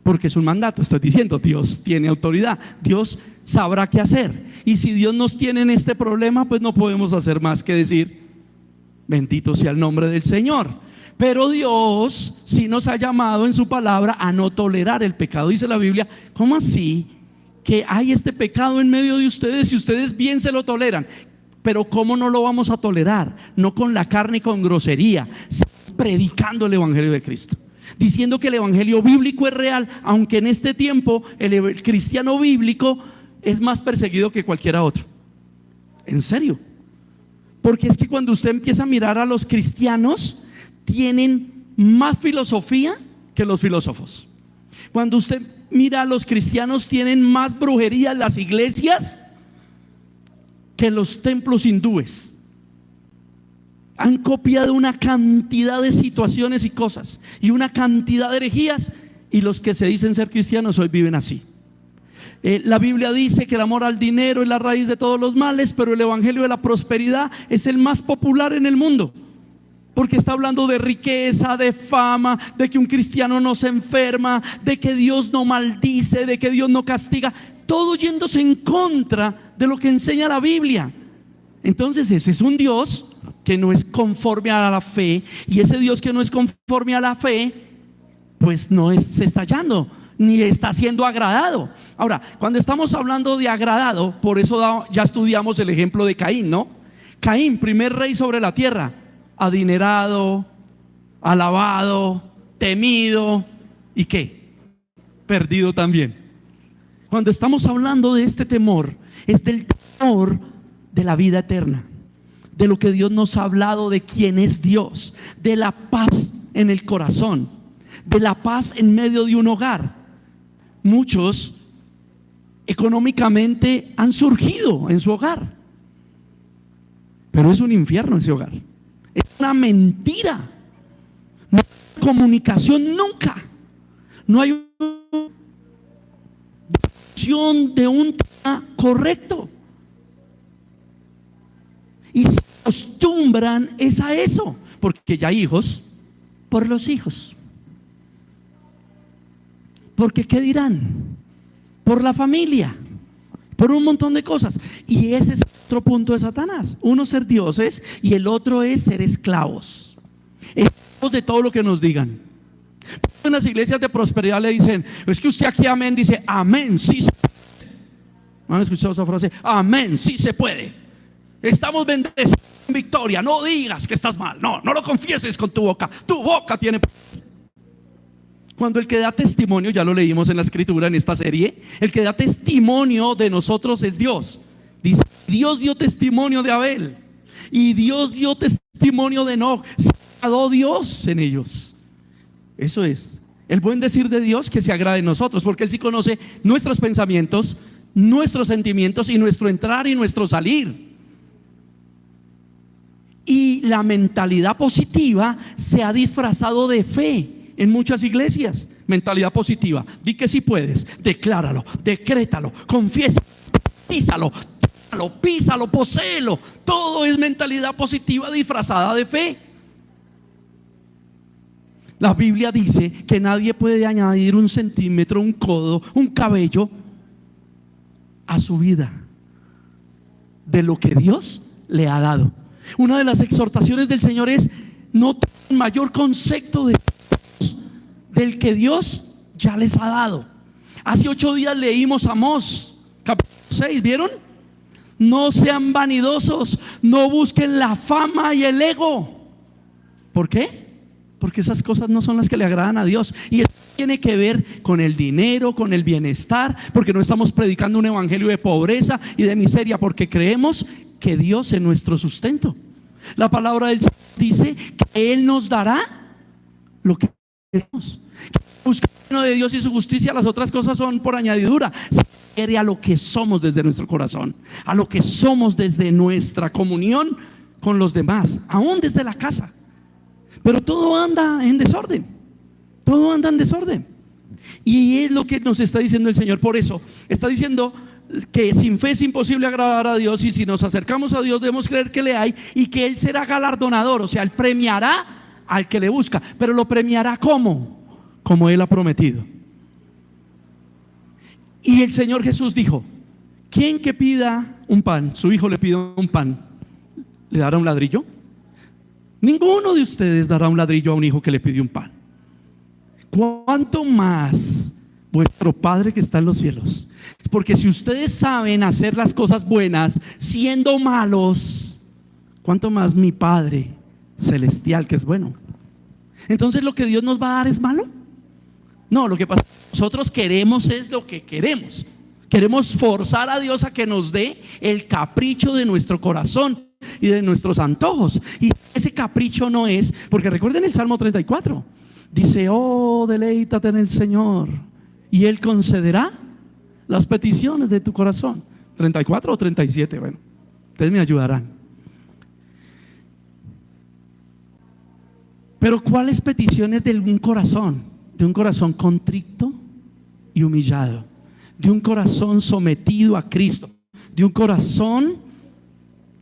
porque es un mandato. Estoy diciendo, Dios tiene autoridad, Dios sabrá qué hacer. Y si Dios nos tiene en este problema, pues no podemos hacer más que decir: bendito sea el nombre del Señor. Pero Dios sí nos ha llamado en su palabra a no tolerar el pecado. Dice la Biblia, ¿cómo así que hay este pecado en medio de ustedes y ustedes bien se lo toleran? Pero ¿cómo no lo vamos a tolerar? No con la carne y con grosería, sino predicando el evangelio de Cristo, diciendo que el evangelio bíblico es real, aunque en este tiempo el cristiano bíblico es más perseguido que cualquiera otro. En serio, porque es que cuando usted empieza a mirar a los cristianos, tienen más filosofía que los filósofos. Cuando usted mira a los cristianos, tienen más brujería en las iglesias que los templos hindúes. Han copiado una cantidad de situaciones y cosas y una cantidad de herejías, y los que se dicen ser cristianos hoy viven así. La Biblia dice que el amor al dinero es la raíz de todos los males, pero el evangelio de la prosperidad es el más popular en el mundo, porque está hablando de riqueza, de fama, de que un cristiano no se enferma, de que Dios no maldice, de que Dios no castiga, todo yéndose en contra de lo que enseña la Biblia. Entonces ese es un Dios que no es conforme a la fe, y ese Dios que no es conforme a la fe, pues no se está hallando, ni está siendo agradado. Ahora, cuando estamos hablando de agradado, por eso ya estudiamos el ejemplo de Caín, ¿no? Caín, primer rey sobre la tierra, adinerado, alabado, temido, ¿y qué? Perdido también. Cuando estamos hablando de este temor, es del temor de la vida eterna, de lo que Dios nos ha hablado, de quién es Dios, de la paz en el corazón, de la paz en medio de un hogar. Muchos económicamente han surgido en su hogar, pero es un infierno ese hogar. Es una mentira. No hay comunicación nunca. No hay discusión de un tema correcto. Y se acostumbran es a eso, porque ya hijos por los hijos. Porque ¿qué dirán? Por la familia, por un montón de cosas. Y ese es otro punto de Satanás. Uno, ser dioses, y el otro es ser esclavos. Esclavos de todo lo que nos digan. En las iglesias de prosperidad le dicen, es que usted aquí amén, dice amén, sí se puede. ¿No han escuchado esa frase? Amén, sí se puede. Estamos bendecidos en victoria. No digas que estás mal. No lo confieses con tu boca. Tu boca tiene. Cuando el que da testimonio, ya lo leímos en la escritura en esta serie, el que da testimonio de nosotros es Dios. Dice, Dios dio testimonio de Abel y Dios dio testimonio de Enoc. Se agradó Dios en ellos. Eso es el buen decir de Dios, que se agrade en nosotros, porque Él sí conoce nuestros pensamientos, nuestros sentimientos y nuestro entrar y nuestro salir. Y la mentalidad positiva se ha disfrazado de fe en muchas iglesias. Mentalidad positiva: di que sí puedes, decláralo, decrétalo, confiesa, písalo, poséelo. Todo es mentalidad positiva disfrazada de fe. La Biblia dice que nadie puede añadir un centímetro, un codo, un cabello a su vida de lo que Dios le ha dado. Una de las exhortaciones del Señor es: no tengan mayor concepto del que Dios ya les ha dado. Hace 8 días leímos Amós capítulo 6, ¿vieron? No sean vanidosos, no busquen la fama y el ego. ¿Por qué? Porque esas cosas no son las que le agradan a Dios. Y eso tiene que ver con el dinero, con el bienestar, porque no estamos predicando un evangelio de pobreza y de miseria, porque creemos que Dios es nuestro sustento. La palabra del Señor dice que Él nos dará lo que queremos. Buscando de Dios y su justicia, las otras cosas son por añadidura. Se refiere a lo que somos desde nuestro corazón, a lo que somos desde nuestra comunión con los demás, aún desde la casa. Pero todo anda en desorden. Todo anda en desorden. Y es lo que nos está diciendo el Señor. Por eso está diciendo que sin fe es imposible agradar a Dios, y si nos acercamos a Dios debemos creer que le hay y que Él será galardonador. O sea, Él premiará al que le busca, pero lo premiará ¿cómo? Como Él ha prometido. Y el Señor Jesús dijo: ¿quién que pida un pan, su hijo le pida un pan, le dará un ladrillo? Ninguno de ustedes dará un ladrillo a un hijo que le pide un pan. ¿Cuánto más vuestro Padre que está en los cielos? Porque si ustedes saben hacer las cosas buenas siendo malos, ¿cuánto más mi Padre celestial que es bueno? Entonces, ¿lo que Dios nos va a dar es malo? No, lo que pasa es que nosotros queremos es lo que queremos. Queremos forzar a Dios a que nos dé el capricho de nuestro corazón y de nuestros antojos. Y ese capricho no es, porque recuerden el Salmo 34. Dice: oh, deleítate en el Señor y Él concederá las peticiones de tu corazón. 34 o 37, bueno, ustedes me ayudarán. Pero ¿cuáles peticiones de un corazón? De un corazón contrito y humillado, de un corazón sometido a Cristo, de un corazón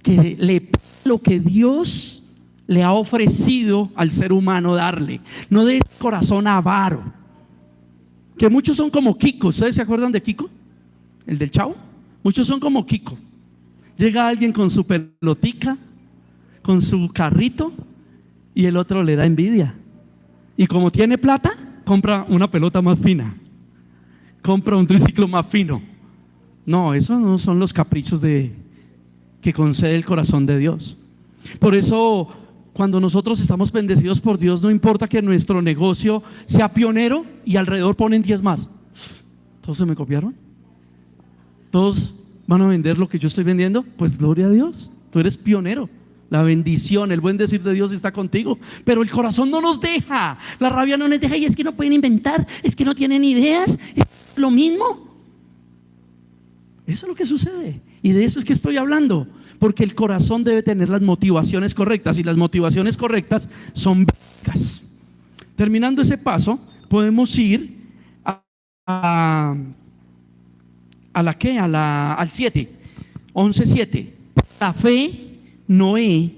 que le pide lo que Dios le ha ofrecido al ser humano darle, no de corazón avaro, que muchos son como Kiko. ¿Ustedes se acuerdan de Kiko? El del Chavo. Muchos son como Kiko. Llega alguien con su pelotica, con su carrito, y el otro le da envidia, y como tiene plata, compra una pelota más fina, compra un triciclo más fino. No, esos no son los caprichos que concede el corazón de Dios. Por eso, cuando nosotros estamos bendecidos por Dios, no importa que nuestro negocio sea pionero y alrededor ponen 10 más. ¿Todos se me copiaron? ¿Todos van a vender lo que yo estoy vendiendo? Pues gloria a Dios, tú eres pionero. La bendición, el buen decir de Dios está contigo. Pero el corazón no nos deja, la rabia no nos deja. Y es que no pueden inventar, es que no tienen ideas, es lo mismo. Eso es lo que sucede, y de eso es que estoy hablando. Porque el corazón debe tener las motivaciones correctas, y las motivaciones correctas son bíblicas. Terminando ese paso, podemos ir al 7, 11:7. La fe, Noé,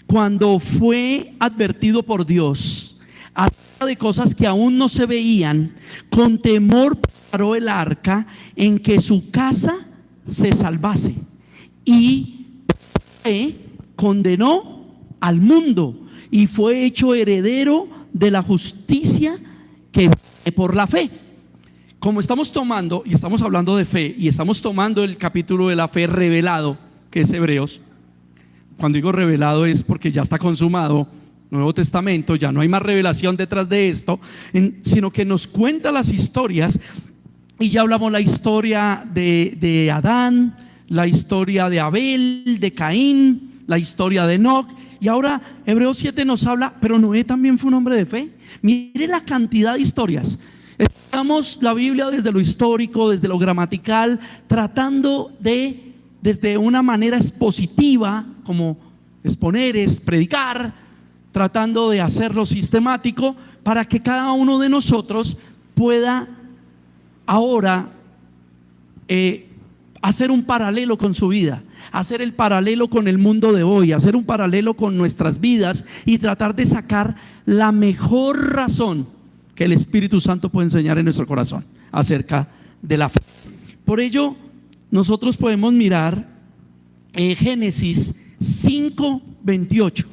cuando fue advertido por Dios acerca de cosas que aún no se veían, con temor preparó el arca en que su casa se salvase, y condenó al mundo y fue hecho heredero de la justicia que viene por la fe. Como estamos tomando y estamos hablando de fe, y estamos tomando el capítulo de la fe revelado, que es Hebreos. Cuando digo revelado es porque ya está consumado, Nuevo Testamento, ya no hay más revelación detrás de esto, sino que nos cuenta las historias. Y ya hablamos la historia de Adán, la historia de Abel, de Caín, la historia de Enoc. Y ahora Hebreos 7 nos habla, pero Noé también fue un hombre de fe. Mire la cantidad de historias. Estamos la Biblia desde lo histórico, desde lo gramatical, tratando desde una manera expositiva, como exponer es predicar, tratando de hacerlo sistemático para que cada uno de nosotros pueda ahora hacer un paralelo con su vida, hacer el paralelo con el mundo de hoy, hacer un paralelo con nuestras vidas y tratar de sacar la mejor razón que el Espíritu Santo puede enseñar en nuestro corazón acerca de la fe. Por ello, nosotros podemos mirar Génesis 5:28.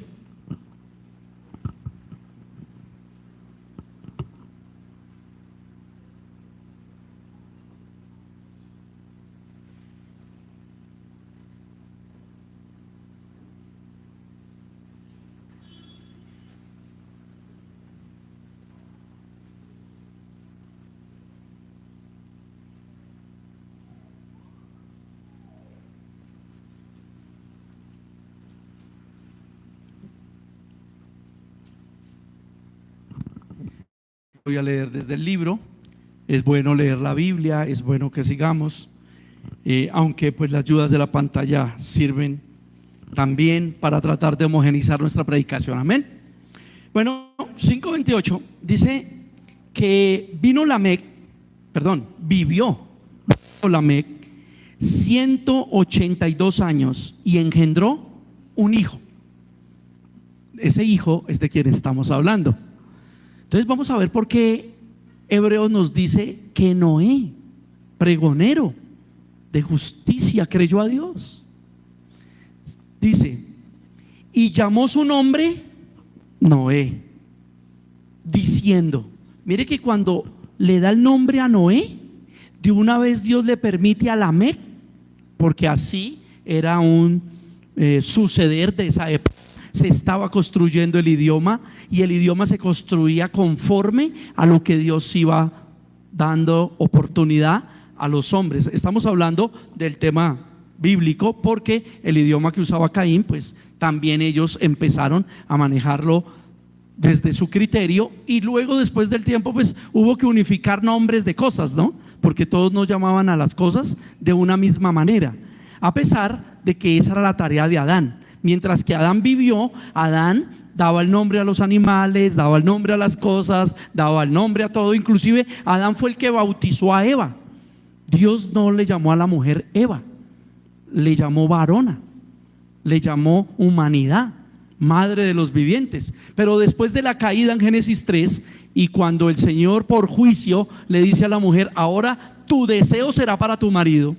Voy a leer desde el libro. Es bueno leer la Biblia, es bueno que sigamos, aunque pues las ayudas de la pantalla sirven también para tratar de homogeneizar nuestra predicación. Amén. Bueno, 5:28 dice que vivió Lamec 182 años y engendró un hijo. Ese hijo es de quien estamos hablando. Entonces vamos a ver por qué Hebreos nos dice que Noé, pregonero de justicia, creyó a Dios. Dice: y llamó su nombre Noé, diciendo, mire que cuando le da el nombre a Noé, de una vez Dios le permite a Lamec, porque así era un suceder de esa época. Se estaba construyendo el idioma y el idioma se construía conforme a lo que Dios iba dando oportunidad a los hombres. Estamos hablando del tema bíblico porque el idioma que usaba Caín, pues también ellos empezaron a manejarlo desde su criterio, y luego después del tiempo pues hubo que unificar nombres de cosas, ¿no? Porque todos nos llamaban a las cosas de una misma manera, a pesar de que esa era la tarea de Adán. Mientras que Adán vivió, Adán daba el nombre a los animales, daba el nombre a las cosas, daba el nombre a todo. Inclusive Adán fue el que bautizó a Eva. Dios no le llamó a la mujer Eva, le llamó varona, le llamó humanidad, madre de los vivientes. Pero después de la caída en Génesis 3, y cuando el Señor por juicio le dice a la mujer, ahora tu deseo será para tu marido,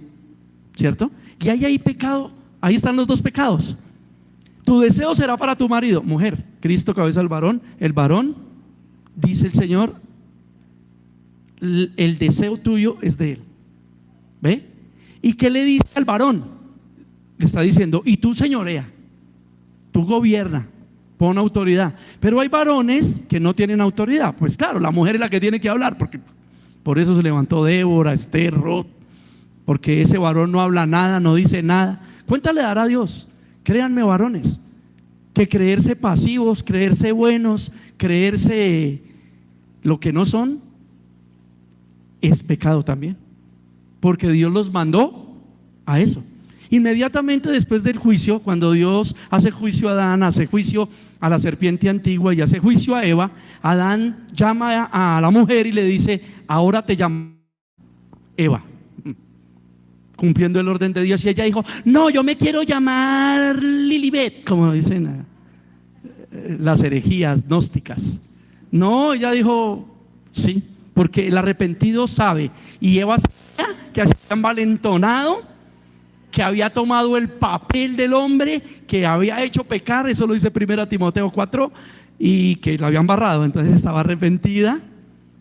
¿cierto? Y ahí hay pecado, ahí están los dos pecados. Tu deseo será para tu marido, mujer, Cristo cabeza del varón, el varón, dice el Señor, el deseo tuyo es de él. ¿Ve? ¿Y qué le dice al varón? Le está diciendo, y tú señorea, tú gobierna, pon autoridad. Pero hay varones que no tienen autoridad. Pues claro, la mujer es la que tiene que hablar, porque por eso se levantó Débora, Esther, Rut, porque ese varón no habla nada, no dice nada. Cuenta le dará a Dios. Créanme, varones, que creerse pasivos, creerse buenos, creerse lo que no son, es pecado también, porque Dios los mandó a eso. Inmediatamente después del juicio, cuando Dios hace juicio a Adán, hace juicio a la serpiente antigua y hace juicio a Eva, Adán llama a la mujer y le dice, ahora te llamo Eva, cumpliendo el orden de Dios. Y ella dijo, no, yo me quiero llamar Lilibet, como dicen las herejías gnósticas. No, ella dijo, sí, porque el arrepentido sabe. Y Eva sabía que se había envalentonado, que había tomado el papel del hombre, que había hecho pecar, eso lo dice 1 Timoteo 4, y que la habían barrado. Entonces estaba arrepentida,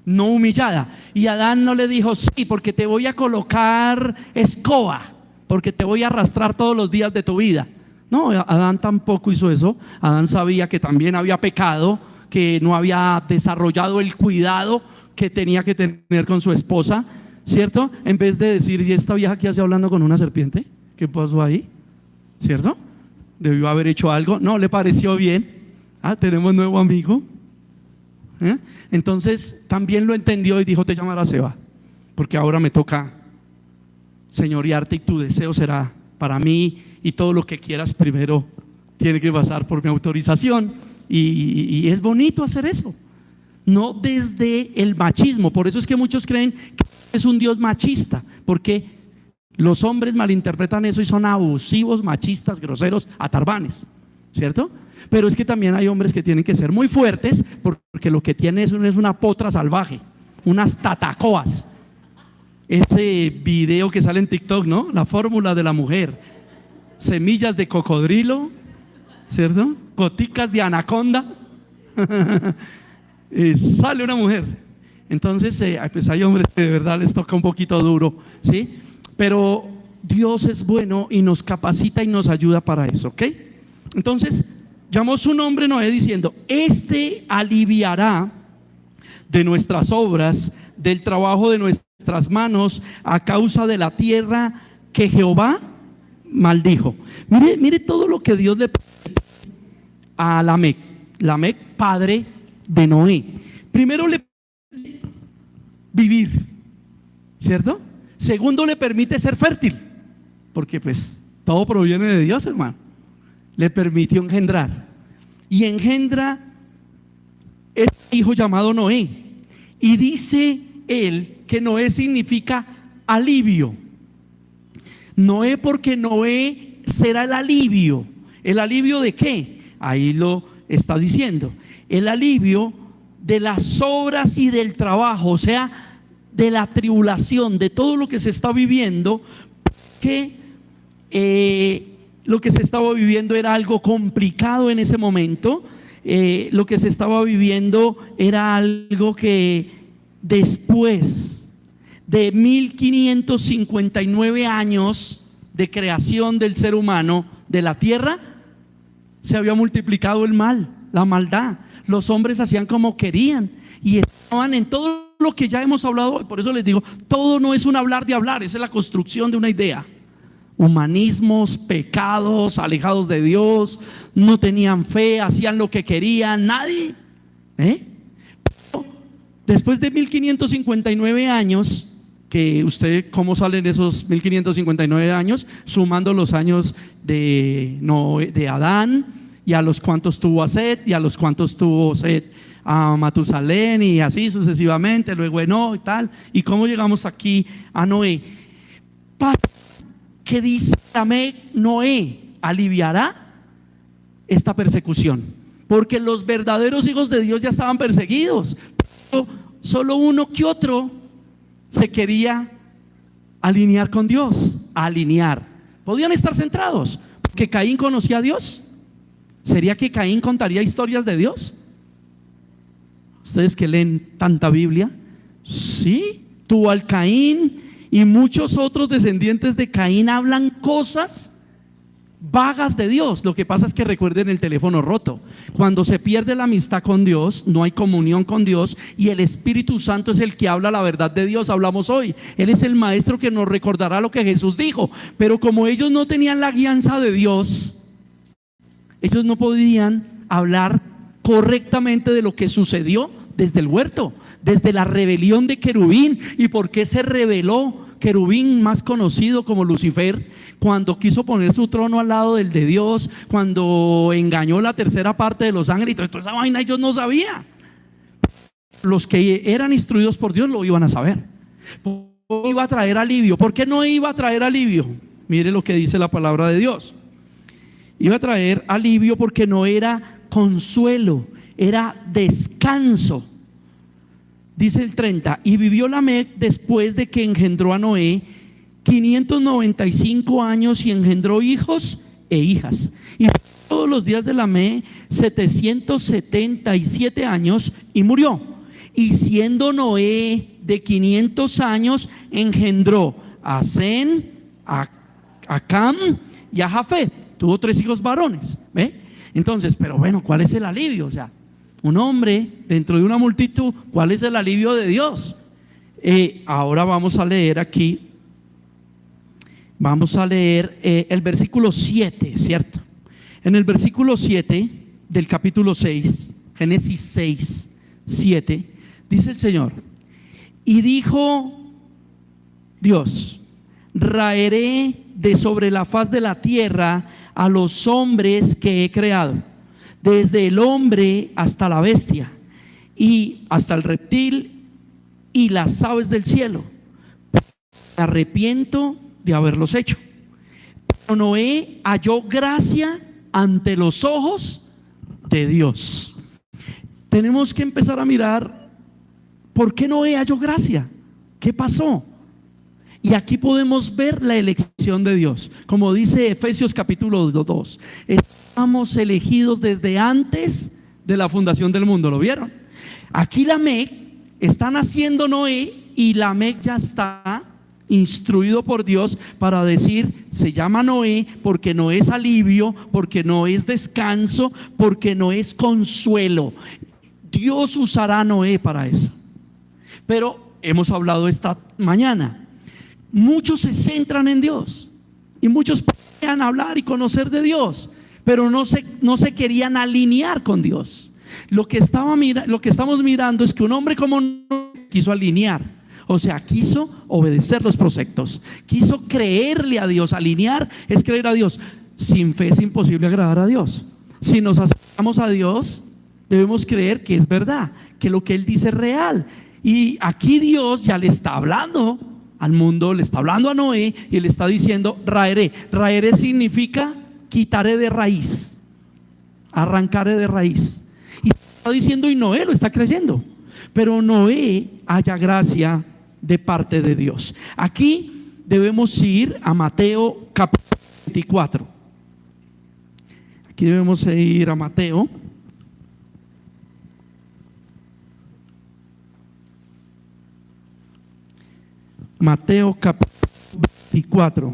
no humillada. Y Adán no le dijo, sí, porque te voy a colocar escoba, porque te voy a arrastrar todos los días de tu vida. No, Adán tampoco hizo eso. Adán sabía que también había pecado, que no había desarrollado el cuidado que tenía que tener con su esposa, ¿cierto? En vez de decir, ¿y esta vieja qué hace hablando con una serpiente? ¿Qué pasó ahí? ¿Cierto? Debió haber hecho algo. No, le pareció bien. Ah, tenemos nuevo amigo. Entonces también lo entendió y dijo, te llamarás Eva, porque ahora me toca señorearte y tu deseo será para mí, y todo lo que quieras primero tiene que pasar por mi autorización. Y es bonito hacer eso, no desde el machismo. Por eso es que muchos creen que es un Dios machista, porque los hombres malinterpretan eso y son abusivos, machistas, groseros, atarbanes, ¿cierto? Pero es que también hay hombres que tienen que ser muy fuertes, porque lo que tiene es una potra salvaje, unas tatacoas. Ese video que sale en TikTok, ¿no? La fórmula de la mujer: semillas de cocodrilo, ¿cierto? Goticas de anaconda. Sale una mujer. Entonces pues hay hombres que de verdad les toca un poquito duro, ¿sí? Pero Dios es bueno y nos capacita y nos ayuda para eso, ¿ok? Entonces llamó su nombre Noé diciendo, este aliviará de nuestras obras, del trabajo de nuestras manos, a causa de la tierra que Jehová maldijo. Mire todo lo que Dios le permite a Lamec. Lamec, padre de Noé. Primero le permite vivir, ¿cierto? Segundo, le permite ser fértil, porque pues todo proviene de Dios, hermano. Le permitió engendrar, y engendra este hijo llamado Noé. Y dice él que Noé significa alivio. Noé, porque Noé será el alivio. ¿El alivio de qué? Ahí lo está diciendo. El alivio de las obras y del trabajo, o sea, de la tribulación, de todo lo que se está viviendo, que lo que se estaba viviendo era algo complicado en ese momento. lo que se estaba viviendo era algo que después de 1559 años de creación del ser humano, de la tierra, se había multiplicado el mal, la maldad. Los hombres hacían como querían y estaban en todo lo que ya hemos hablado hoy. Por eso les digo, todo no es un hablar de hablar, esa es la construcción de una idea. Humanismos, pecados, alejados de Dios, no tenían fe, hacían lo que querían, nadie. Pero después de 1559 años, que usted, ¿cómo salen esos 1559 años? Sumando los años de Adán, y a los cuantos tuvo a Set, y a los cuantos tuvo Set a Matusalén, y así sucesivamente, luego Enoc y tal. ¿Y cómo llegamos aquí a Noé? ¿Qué dice Noé? Aliviará esta persecución, porque los verdaderos hijos de Dios ya estaban perseguidos, pero solo uno que otro se quería alinear con Dios. Alinear, podían estar centrados, porque Caín conocía a Dios. ¿Sería que Caín contaría historias de Dios? Ustedes que leen tanta Biblia, sí, tuvo al Caín, y muchos otros descendientes de Caín hablan cosas vagas de Dios. Lo que pasa es que recuerden el teléfono roto. Cuando se pierde la amistad con Dios, no hay comunión con Dios, y el Espíritu Santo es el que habla la verdad de Dios. Hablamos hoy, Él es el maestro que nos recordará lo que Jesús dijo. Pero como ellos no tenían la guianza de Dios, ellos no podían hablar correctamente de lo que sucedió desde el huerto, desde la rebelión de Querubín. ¿Y por qué se rebeló Querubín, más conocido como Lucifer, cuando quiso poner su trono al lado del de Dios, cuando engañó la tercera parte de los ángeles? Toda esa vaina ellos no sabían. Los que eran instruidos por Dios lo iban a saber. Iba a traer alivio. ¿Por qué no iba a traer alivio? Mire lo que dice la palabra de Dios. Iba a traer alivio porque no era consuelo, era descanso. Dice el 30: y vivió Lamec después de que engendró a Noé 595 años, y engendró hijos e hijas. Y todos los días de Lamec 777 años, y murió. Y siendo Noé de 500 años, engendró a Sem, a Cam y a Jafet. Tuvo 3 hijos varones. Entonces, pero bueno, ¿cuál es el alivio? O sea, un hombre dentro de una multitud, ¿cuál es el alivio de Dios? Ahora vamos a leer aquí, vamos a leer el versículo 7, ¿cierto? En el versículo 7 del capítulo 6, Génesis 6, 7, dice el Señor: y dijo Dios, raeré de sobre la faz de la tierra a los hombres que he creado, desde el hombre hasta la bestia, y hasta el reptil y las aves del cielo. Me arrepiento de haberlos hecho. Pero Noé halló gracia ante los ojos de Dios. Tenemos que empezar a mirar por qué Noé halló gracia. ¿Qué pasó? Y aquí podemos ver la elección de Dios. Como dice Efesios capítulo 2, estamos elegidos desde antes de la fundación del mundo. ¿Lo vieron? Aquí Lamec, está naciendo Noé, y Lamec ya está instruido por Dios para decir: se llama Noé porque no es alivio, porque no es descanso, porque no es consuelo. Dios usará a Noé para eso. Pero hemos hablado esta mañana, muchos se centran en Dios y muchos podían hablar y conocer de Dios, pero no se querían alinear con Dios. Lo que estamos mirando es que un hombre como no quiso alinear, o sea, quiso obedecer los preceptos, quiso creerle a Dios. Alinear es creer a Dios. Sin fe es imposible agradar a Dios. Si nos acercamos a Dios, debemos creer que es verdad, que lo que Él dice es real. Y aquí Dios ya le está hablando al mundo, le está hablando a Noé y le está diciendo: raeré. Raeré significa quitaré de raíz, arrancaré de raíz. Y está diciendo, y Noé lo está creyendo. Pero Noé halla gracia de parte de Dios. Aquí debemos ir a Mateo capítulo 24. Aquí debemos ir a Mateo Mateo capítulo 24.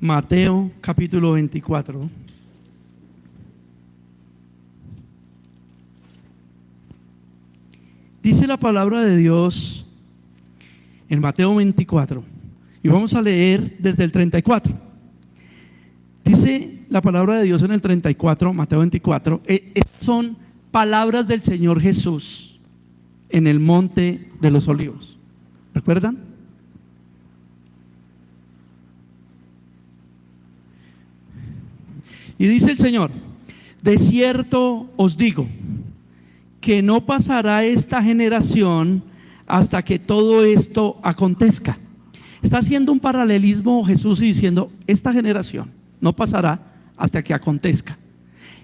Mateo capítulo 24. Dice la palabra de Dios en Mateo 24, y vamos a leer desde el 34. Dice la palabra de Dios en el 34, Mateo 24, son palabras del Señor Jesús en el monte de los olivos. ¿Recuerdan? Y dice el Señor: de cierto os digo que no pasará esta generación hasta que todo esto acontezca. Está haciendo un paralelismo Jesús y diciendo: esta generación no pasará hasta que acontezca.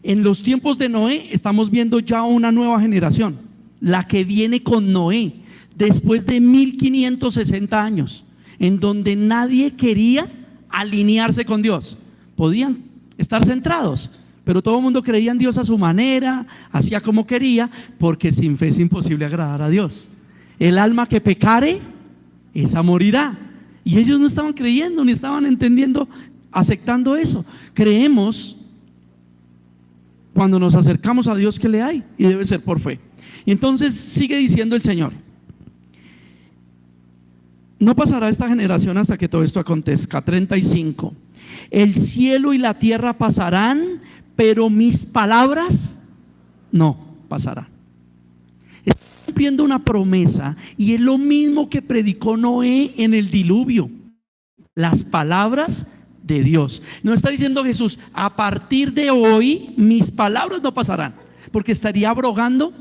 En los tiempos de Noé estamos viendo ya una nueva generación, la que viene con Noé, después de 1560 años, en donde nadie quería alinearse con Dios. Podían estar centrados, pero todo el mundo creía en Dios a su manera, hacía como quería, porque sin fe es imposible agradar a Dios. El alma que pecare, esa morirá. Y ellos no estaban creyendo, ni estaban entendiendo, aceptando eso. Creemos cuando nos acercamos a Dios que le hay, y debe ser por fe. Y entonces sigue diciendo el Señor: no pasará esta generación hasta que todo esto acontezca. 35. El cielo y la tierra pasarán, pero mis palabras no pasarán. Está cumpliendo una promesa, y es lo mismo que predicó Noé en el diluvio: las palabras de Dios. No está diciendo Jesús: a partir de hoy mis palabras no pasarán, porque estaría abrogando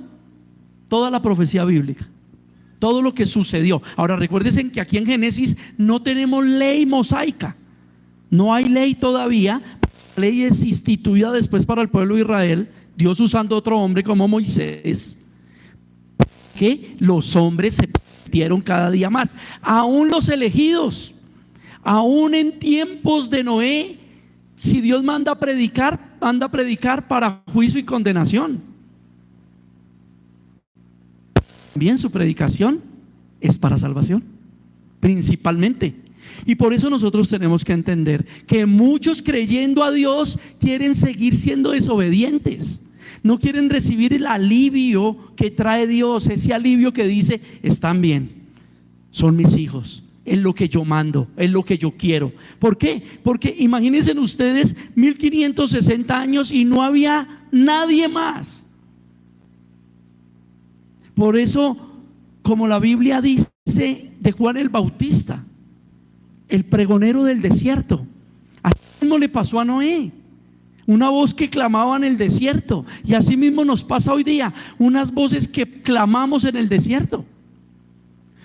toda la profecía bíblica, todo lo que sucedió. Ahora recuérdense que aquí en Génesis no tenemos ley mosaica, no hay ley todavía. La ley es instituida después para el pueblo de Israel, Dios usando otro hombre como Moisés, que los hombres se permitieron cada día más, aún los elegidos, aún en tiempos de Noé. Si Dios manda a predicar para juicio y condenación. También su predicación es para salvación, principalmente. Y por eso nosotros tenemos que entender que muchos, creyendo a Dios, quieren seguir siendo desobedientes. No quieren recibir el alivio que trae Dios, ese alivio que dice: están bien, son mis hijos, es lo que yo mando, es lo que yo quiero. ¿Por qué? Porque imagínense ustedes 1560 años y no había nadie más. Por eso, como la Biblia dice de Juan el Bautista, el pregonero del desierto, así mismo le pasó a Noé, una voz que clamaba en el desierto. Y así mismo nos pasa hoy día, unas voces que clamamos en el desierto,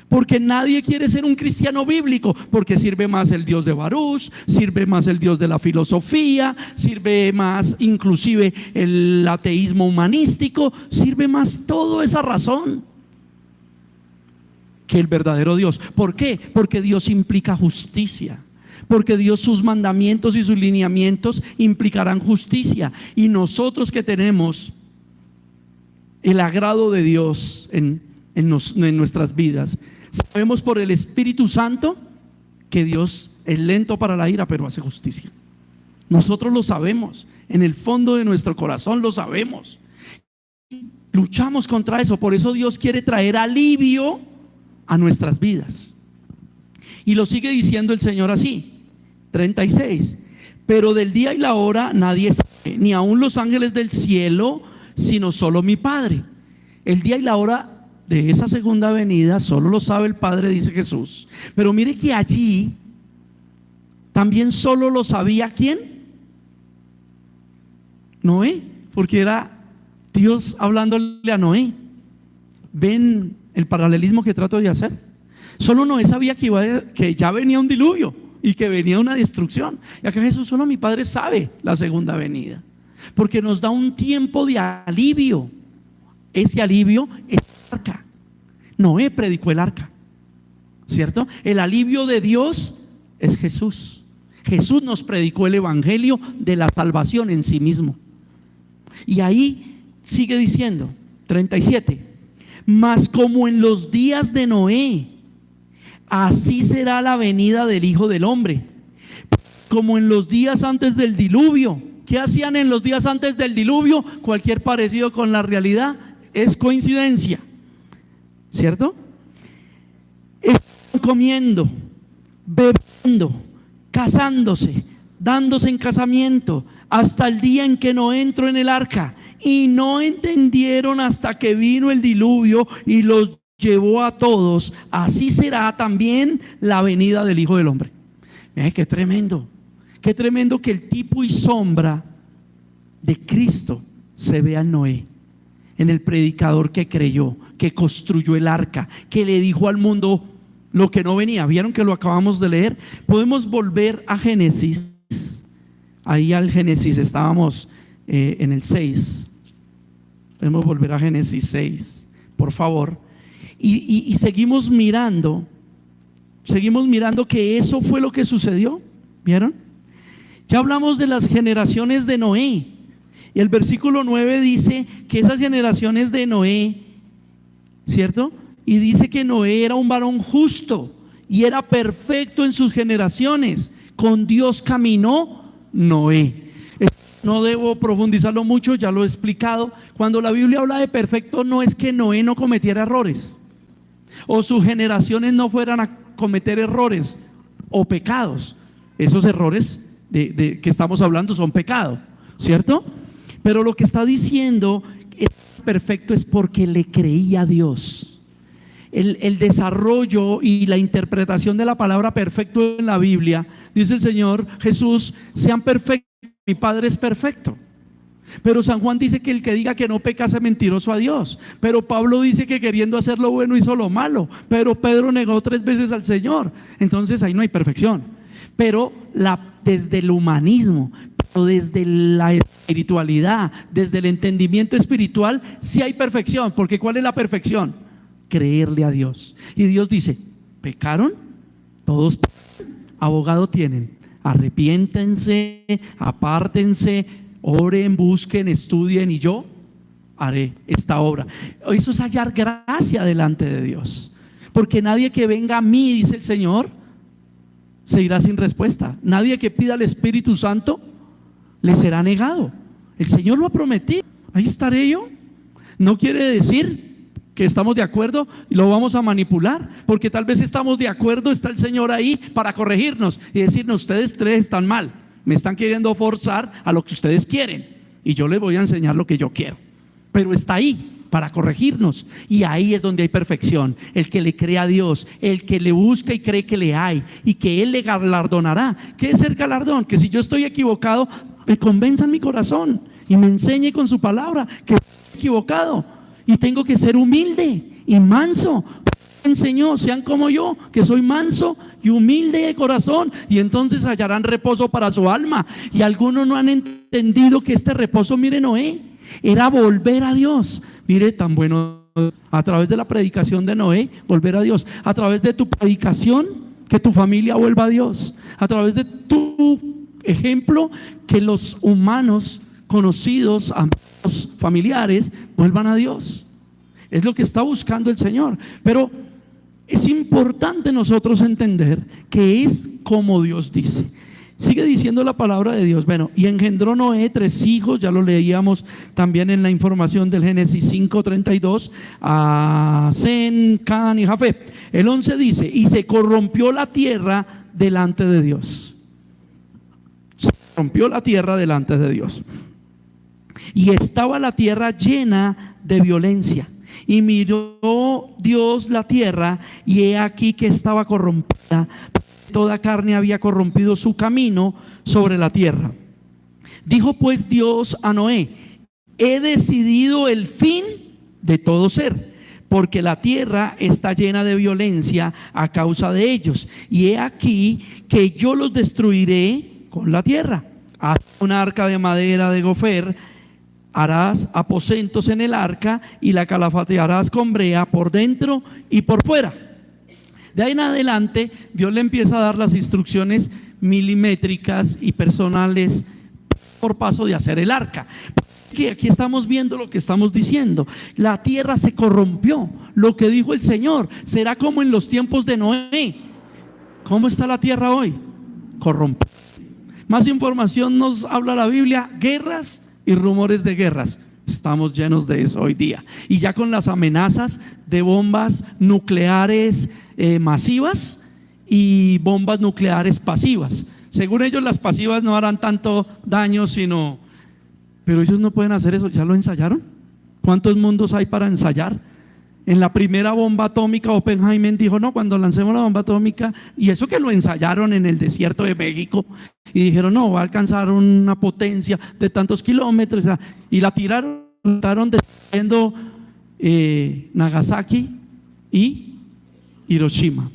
porque nadie quiere ser un cristiano bíblico, porque sirve más el Dios de Baruch, sirve más el Dios de la filosofía, sirve más inclusive el ateísmo humanístico, sirve más toda esa razón que el verdadero Dios. ¿Por qué? Porque Dios implica justicia, porque Dios, sus mandamientos y sus lineamientos implicarán justicia. Y nosotros que tenemos el agrado de Dios en nuestras vidas, sabemos por el Espíritu Santo que Dios es lento para la ira, pero hace justicia. Nosotros lo sabemos, en el fondo de nuestro corazón lo sabemos. Luchamos contra eso. Por eso Dios quiere traer alivio a nuestras vidas. Y lo sigue diciendo el Señor así, 36. Pero del día y la hora nadie sabe, ni aun los ángeles del cielo, sino solo mi Padre. El día y la hora de esa segunda venida solo lo sabe el Padre, dice Jesús. Pero mire que allí también solo lo sabía ¿quién? Noé, porque era Dios hablándole a Noé. ¿Ven el paralelismo que trato de hacer? Solo Noé sabía que ya venía un diluvio y que venía una destrucción. Y acá Jesús: solo mi Padre sabe la segunda venida, porque nos da un tiempo de alivio. Ese alivio es arca. Noé predicó el arca, ¿cierto? El alivio de Dios es Jesús. Jesús nos predicó el evangelio de la salvación en sí mismo. Y ahí sigue diciendo, 37, mas como en los días de Noé, así será la venida del Hijo del Hombre. Como en los días antes del diluvio. ¿Qué hacían en los días antes del diluvio? Cualquier parecido con la realidad es coincidencia, ¿cierto? Están comiendo, bebiendo, casándose, dándose en casamiento, hasta el día en que no entró en el arca, y no entendieron hasta que vino el diluvio y los llevó a todos. Así será también la venida del Hijo del Hombre. Qué tremendo que el tipo y sombra de Cristo se vea en Noé, en el predicador que creyó, que construyó el arca, que le dijo al mundo lo que no venía. ¿Vieron que lo acabamos de leer? Podemos volver a Génesis. Ahí al Génesis estábamos en el 6. Podemos volver a Génesis 6, por favor. Y seguimos mirando que eso fue lo que sucedió. ¿Vieron? Ya hablamos de las generaciones de Noé. Y el versículo 9 dice que esas generaciones de Noé, ¿cierto? Y dice que Noé era un varón justo y era perfecto en sus generaciones. Con Dios caminó Noé. No debo profundizarlo mucho, ya lo he explicado. Cuando la Biblia habla de perfecto, no es que Noé no cometiera errores o sus generaciones no fueran a cometer errores o pecados. Esos errores de que estamos hablando son pecado, ¿cierto? Pero lo que está diciendo es perfecto es porque le creía a Dios. El desarrollo y la interpretación de la palabra perfecto en la Biblia, dice el Señor Jesús, sean perfectos, mi Padre es perfecto. Pero San Juan dice que el que diga que no peca hace mentiroso a Dios. Pero Pablo dice que queriendo hacer lo bueno hizo lo malo. Pero Pedro negó 3 veces al Señor. Entonces ahí no hay perfección. Pero desde el humanismo, pero desde la espiritualidad, desde el entendimiento espiritual, sí hay perfección. Porque ¿cuál es la perfección? Creerle a Dios. Y Dios dice, ¿pecaron? Todos abogado tienen. Arrepiéntense, apártense, oren, busquen, estudien y yo haré esta obra. Eso es hallar gracia delante de Dios. Porque nadie que venga a mí, dice el Señor, se irá sin respuesta. Nadie que pida al Espíritu Santo le será negado. El Señor lo ha prometido. Ahí estaré yo. No quiere decir que estamos de acuerdo y lo vamos a manipular, porque tal vez estamos de acuerdo, está el Señor ahí para corregirnos y decirnos, ustedes 3 están mal, me están queriendo forzar a lo que ustedes quieren y yo les voy a enseñar lo que yo quiero. Pero está ahí para corregirnos, y ahí es donde hay perfección. El que le cree a Dios, el que le busca y cree que le hay y que Él le galardonará. ¿Qué es el galardón? Que si yo estoy equivocado, me convenza en mi corazón y me enseñe con su palabra que estoy equivocado y tengo que ser humilde y manso. Enseñó, sean como yo, que soy manso y humilde de corazón, y entonces hallarán reposo para su alma. Y algunos no han entendido que este reposo, mire, Noé, era volver a Dios. Mire, tan bueno, a través de la predicación de Noé, volver a Dios. A través de tu predicación, que tu familia vuelva a Dios. A través de tu ejemplo, que los humanos conocidos, amigos, familiares, vuelvan a Dios. Es lo que está buscando el Señor. Pero es importante nosotros entender que es como Dios dice. Sigue diciendo la palabra de Dios. Bueno, y engendró Noé 3 hijos, ya lo leíamos también en la información del Génesis 5:32, a Sem, Can y Jafet. El 11 dice, y se corrompió la tierra delante de Dios. Se corrompió la tierra delante de Dios. Y estaba la tierra llena de violencia. Y miró Dios la tierra, y he aquí que estaba corrompida. Toda carne había corrompido su camino sobre la tierra. Dijo pues Dios a Noé, he decidido el fin de todo ser, porque la tierra está llena de violencia a causa de ellos. Y he aquí que yo los destruiré con la tierra. Haz un arca de madera de gofer harás aposentos en el arca y la calafatearás con brea por dentro y por fuera. De ahí en adelante, Dios le empieza a dar las instrucciones milimétricas y personales por paso de hacer el arca. Aquí estamos viendo lo que estamos diciendo. La tierra se corrompió. Lo que dijo el Señor será como en los tiempos de Noé. ¿Cómo está la tierra hoy? Corrompida. Más información nos habla la Biblia: guerras y rumores de guerras. Estamos llenos de eso hoy día. Y ya con las amenazas de bombas nucleares masivas y bombas nucleares pasivas. Según ellos, las pasivas no harán tanto daño, pero ellos no pueden hacer eso. ¿Ya lo ensayaron? ¿Cuántos mundos hay para ensayar? En la primera bomba atómica, Oppenheimer dijo: no, cuando lancemos la bomba atómica, y eso que lo ensayaron en el desierto de México, y dijeron: no, va a alcanzar una potencia de tantos kilómetros, y la tiraron destruyendo Nagasaki y Hiroshima,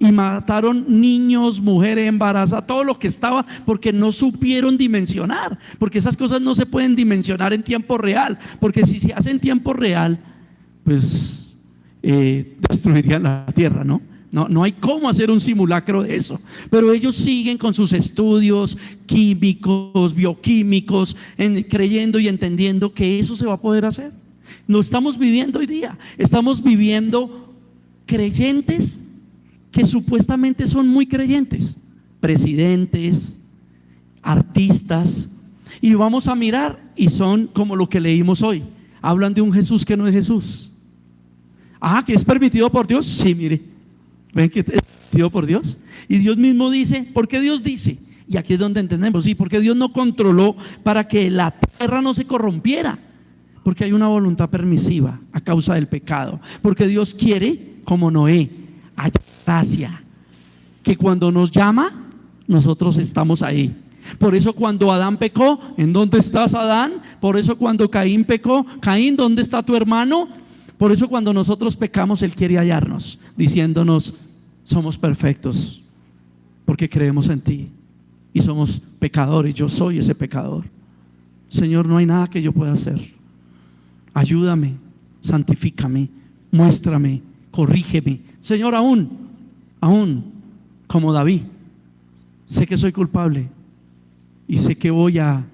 y mataron niños, mujeres embarazadas, todo lo que estaba, porque no supieron dimensionar, porque esas cosas no se pueden dimensionar en tiempo real, porque si se hace en tiempo real, pues destruirían la tierra, ¿no? No hay cómo hacer un simulacro de eso. Pero ellos siguen con sus estudios químicos, bioquímicos, creyendo y entendiendo que eso se va a poder hacer. Lo estamos viviendo hoy día. Estamos viviendo creyentes que supuestamente son muy creyentes, presidentes, artistas, y vamos a mirar y son como lo que leímos hoy. Hablan de un Jesús que no es Jesús. ¿Que es permitido por Dios? Sí, mire, ven que es permitido por Dios. Y Dios mismo dice, ¿por qué Dios dice? Y aquí es donde entendemos, sí, porque Dios no controló para que la tierra no se corrompiera, porque hay una voluntad permisiva a causa del pecado, porque Dios quiere, como Noé, haya gracia, que cuando nos llama, nosotros estamos ahí. Por eso cuando Adán pecó, ¿en dónde estás, Adán? Por eso cuando Caín pecó, Caín, ¿dónde está tu hermano? Por eso cuando nosotros pecamos, Él quiere hallarnos, diciéndonos: somos perfectos, porque creemos en ti, y somos pecadores, yo soy ese pecador. Señor, no hay nada que yo pueda hacer. Ayúdame, santifícame, muéstrame, corrígeme. Señor, aún como David, sé que soy culpable y sé que voy a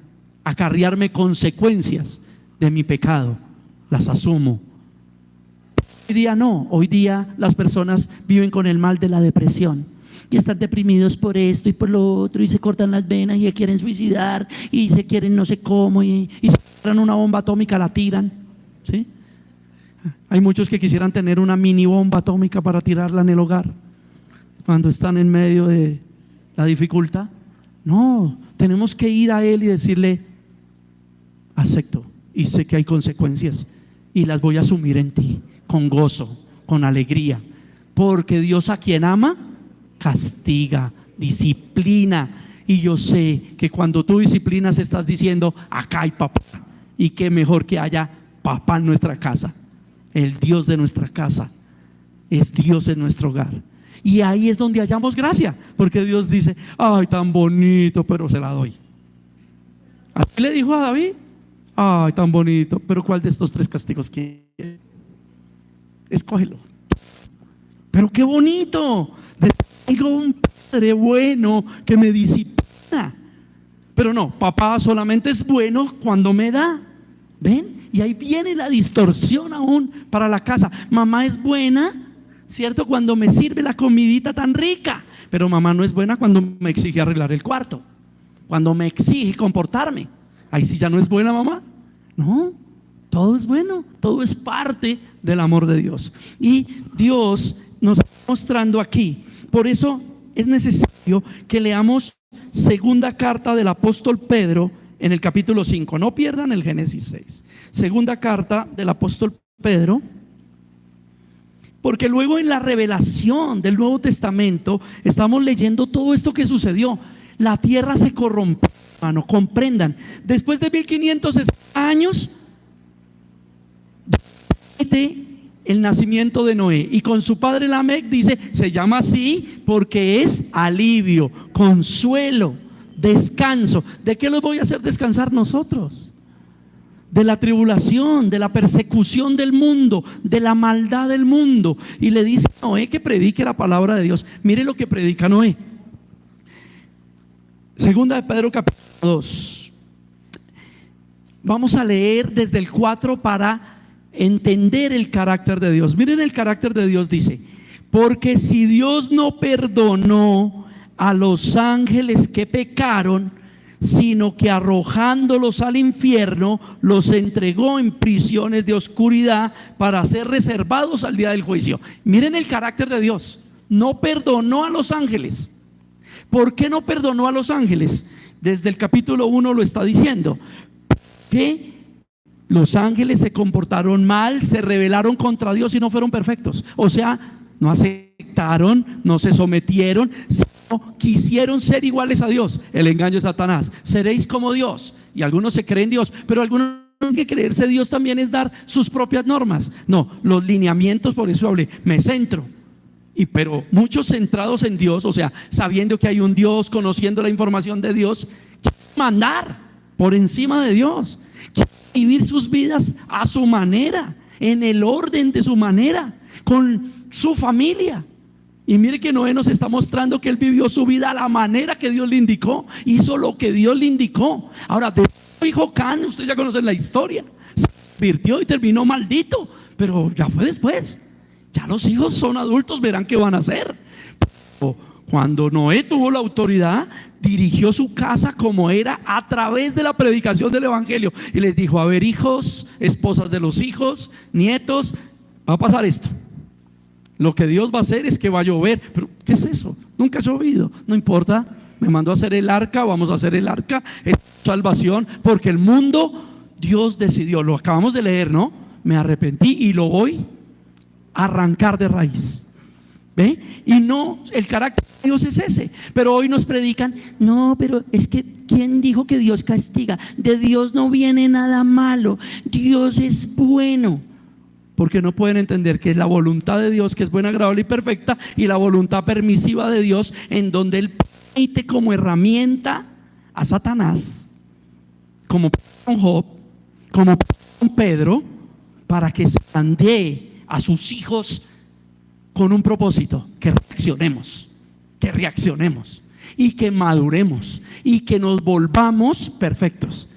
acarrearme consecuencias de mi pecado, las asumo. Hoy día no, hoy día las personas viven con el mal de la depresión y están deprimidos por esto y por lo otro, y se cortan las venas y se quieren suicidar y se quieren no sé cómo, y se tiran una bomba atómica, la tiran, ¿sí? Hay muchos que quisieran tener una mini bomba atómica para tirarla en el hogar cuando están en medio de la dificultad. No, tenemos que ir a Él y decirle: acepto y sé que hay consecuencias y las voy a asumir en ti, con gozo, con alegría, porque Dios a quien ama, castiga, disciplina. Y yo sé que cuando tú disciplinas estás diciendo: acá hay papá, y qué mejor que haya papá en nuestra casa. El Dios de nuestra casa es Dios en nuestro hogar. Y ahí es donde hallamos gracia, porque Dios dice: ay, tan bonito, pero se la doy. Así le dijo a David: ay, tan bonito, pero ¿cuál de estos 3 castigos quiere? Escógelo. Pero qué bonito, tengo un padre bueno que me disciplina. Pero no, papá solamente es bueno cuando me da. ¿Ven? Y ahí viene la distorsión aún para la casa. Mamá es buena, ¿cierto?, cuando me sirve la comidita tan rica, pero mamá no es buena cuando me exige arreglar el cuarto, cuando me exige comportarme. Ahí sí ya no es buena mamá. No, todo es bueno, todo es parte del amor de Dios. Y Dios nos está mostrando aquí. Por eso es necesario que leamos segunda carta del apóstol Pedro en el capítulo 5. No pierdan el Génesis 6. Segunda carta del apóstol Pedro, porque luego en la revelación del Nuevo Testamento estamos leyendo todo esto que sucedió. La tierra se corrompió, hermano, comprendan. Después de 1560 años, el nacimiento de Noé, y con su padre Lamec, dice, se llama así porque es alivio, consuelo, descanso. ¿De qué los voy a hacer descansar nosotros? de la tribulación, de la persecución del mundo, de la maldad del mundo. Y le dice a Noé que predique la palabra de Dios. Mire lo que predica Noé. Segunda de Pedro capítulo 2. Vamos a leer desde el 4 para entender el carácter de Dios. Miren el carácter de Dios, dice: porque si Dios no perdonó a los ángeles que pecaron, sino que arrojándolos al infierno, los entregó en prisiones de oscuridad para ser reservados al día del juicio. Miren el carácter de Dios. No perdonó a los ángeles. ¿Por qué no perdonó a los ángeles? Desde el capítulo 1 lo está diciendo. Que los ángeles se comportaron mal, se rebelaron contra Dios y no fueron perfectos. O sea, no aceptaron, no se sometieron, sino quisieron ser iguales a Dios. El engaño de Satanás: seréis como Dios. Y algunos se creen Dios, pero algunos que creerse Dios también es dar sus propias normas. No, los lineamientos, por eso hablé, me centro. Pero muchos centrados en Dios, o sea, sabiendo que hay un Dios, conociendo la información de Dios, quieren mandar por encima de Dios, quieren vivir sus vidas a su manera, en el orden de su manera, con su familia. Y mire que Noé nos está mostrando que él vivió su vida a la manera que Dios le indicó, hizo lo que Dios le indicó. Ahora, de su hijo Can, ustedes ya conocen la historia, se convirtió y terminó maldito, pero ya fue después. Ya los hijos son adultos, verán qué van a hacer. Pero cuando Noé tuvo la autoridad, dirigió su casa como era a través de la predicación del evangelio, y les dijo: a ver, hijos, esposas de los hijos, nietos, va a pasar esto. Lo que Dios va a hacer es que va a llover. Pero ¿qué es eso? Nunca ha llovido. No importa, me mandó a hacer el arca, vamos a hacer el arca, es salvación, porque el mundo Dios decidió. Lo acabamos de leer, ¿no? Me arrepentí y lo voy a arrancar de raíz. ¿Ve? Y no, el carácter de Dios es ese. Pero hoy nos predican: no, pero es que ¿quién dijo que Dios castiga? De Dios no viene nada malo, Dios es bueno. Porque no pueden entender que es la voluntad de Dios, que es buena, agradable y perfecta, y la voluntad permisiva de Dios, en donde Él permite como herramienta a Satanás, como con Job, como con Pedro, para que se andee a sus hijos con un propósito: que reaccionemos y que maduremos y que nos volvamos perfectos.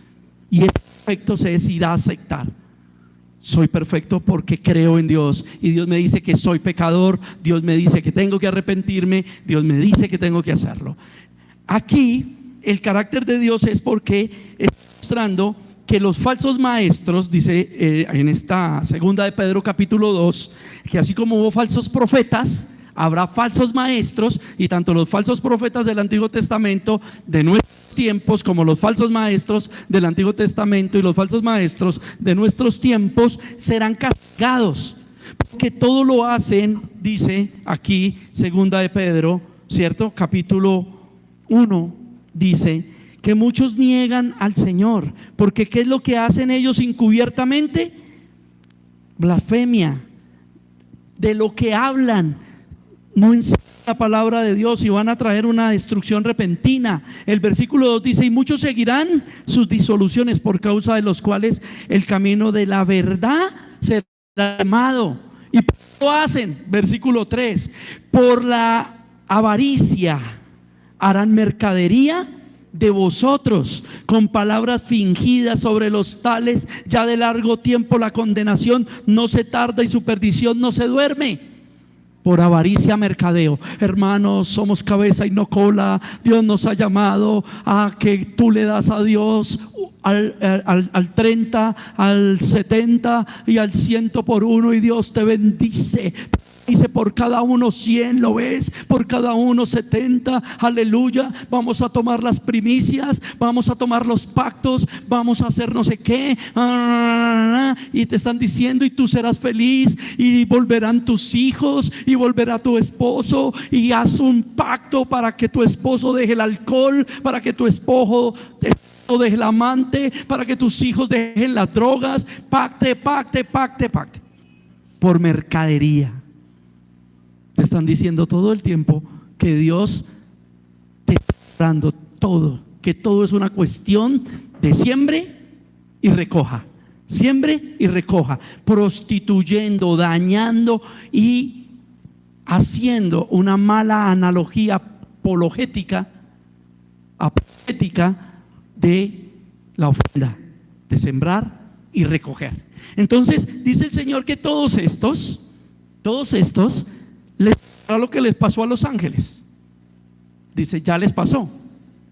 Y ese perfecto se irá a aceptar. Soy perfecto porque creo en Dios, y Dios me dice que soy pecador, Dios me dice que tengo que arrepentirme, Dios me dice que tengo que hacerlo. Aquí el carácter de Dios es porque está mostrando que los falsos maestros, dice en esta segunda de Pedro capítulo 2, que así como hubo falsos profetas, habrá falsos maestros, y tanto los falsos profetas del Antiguo Testamento de nuestros tiempos, como los falsos maestros del Antiguo Testamento y los falsos maestros de nuestros tiempos, serán castigados, porque todo lo hacen, dice aquí segunda de Pedro, ¿cierto? Capítulo 1, dice que muchos niegan al Señor, porque ¿qué es lo que hacen ellos encubiertamente? Blasfemia. De lo que hablan no enseñan la palabra de Dios, y van a traer una destrucción repentina. El versículo 2 dice: y muchos seguirán sus disoluciones, por causa de los cuales el camino de la verdad será quemado. ¿Y por qué lo hacen? Versículo 3: por la avaricia harán mercadería de vosotros con palabras fingidas, sobre los tales ya de largo tiempo la condenación no se tarda y su perdición no se duerme. Por avaricia, mercadeo. Hermanos, somos cabeza y no cola. Dios nos ha llamado a que tú le das a Dios al 30, al 70 y al 100 por uno, y Dios te bendice. Dice: por cada uno 100, ¿lo ves? Por cada uno 70, aleluya. Vamos a tomar las primicias, vamos a tomar los pactos, vamos a hacer no sé qué, y te están diciendo: y tú serás feliz, y volverán tus hijos, y volverá tu esposo, y haz un pacto para que tu esposo deje el alcohol, para que tu esposo deje el amante, para que tus hijos dejen las drogas. Pacte. Por mercadería. Te están diciendo todo el tiempo que Dios te está dando todo, que todo es una cuestión de siembre y recoja. siembre y recoja, prostituyendo, dañando y haciendo una mala analogía apologética de la ofrenda, de sembrar y recoger. Entonces dice el Señor que todos estos les pasará lo que les pasó a los ángeles. Dice, ya les pasó.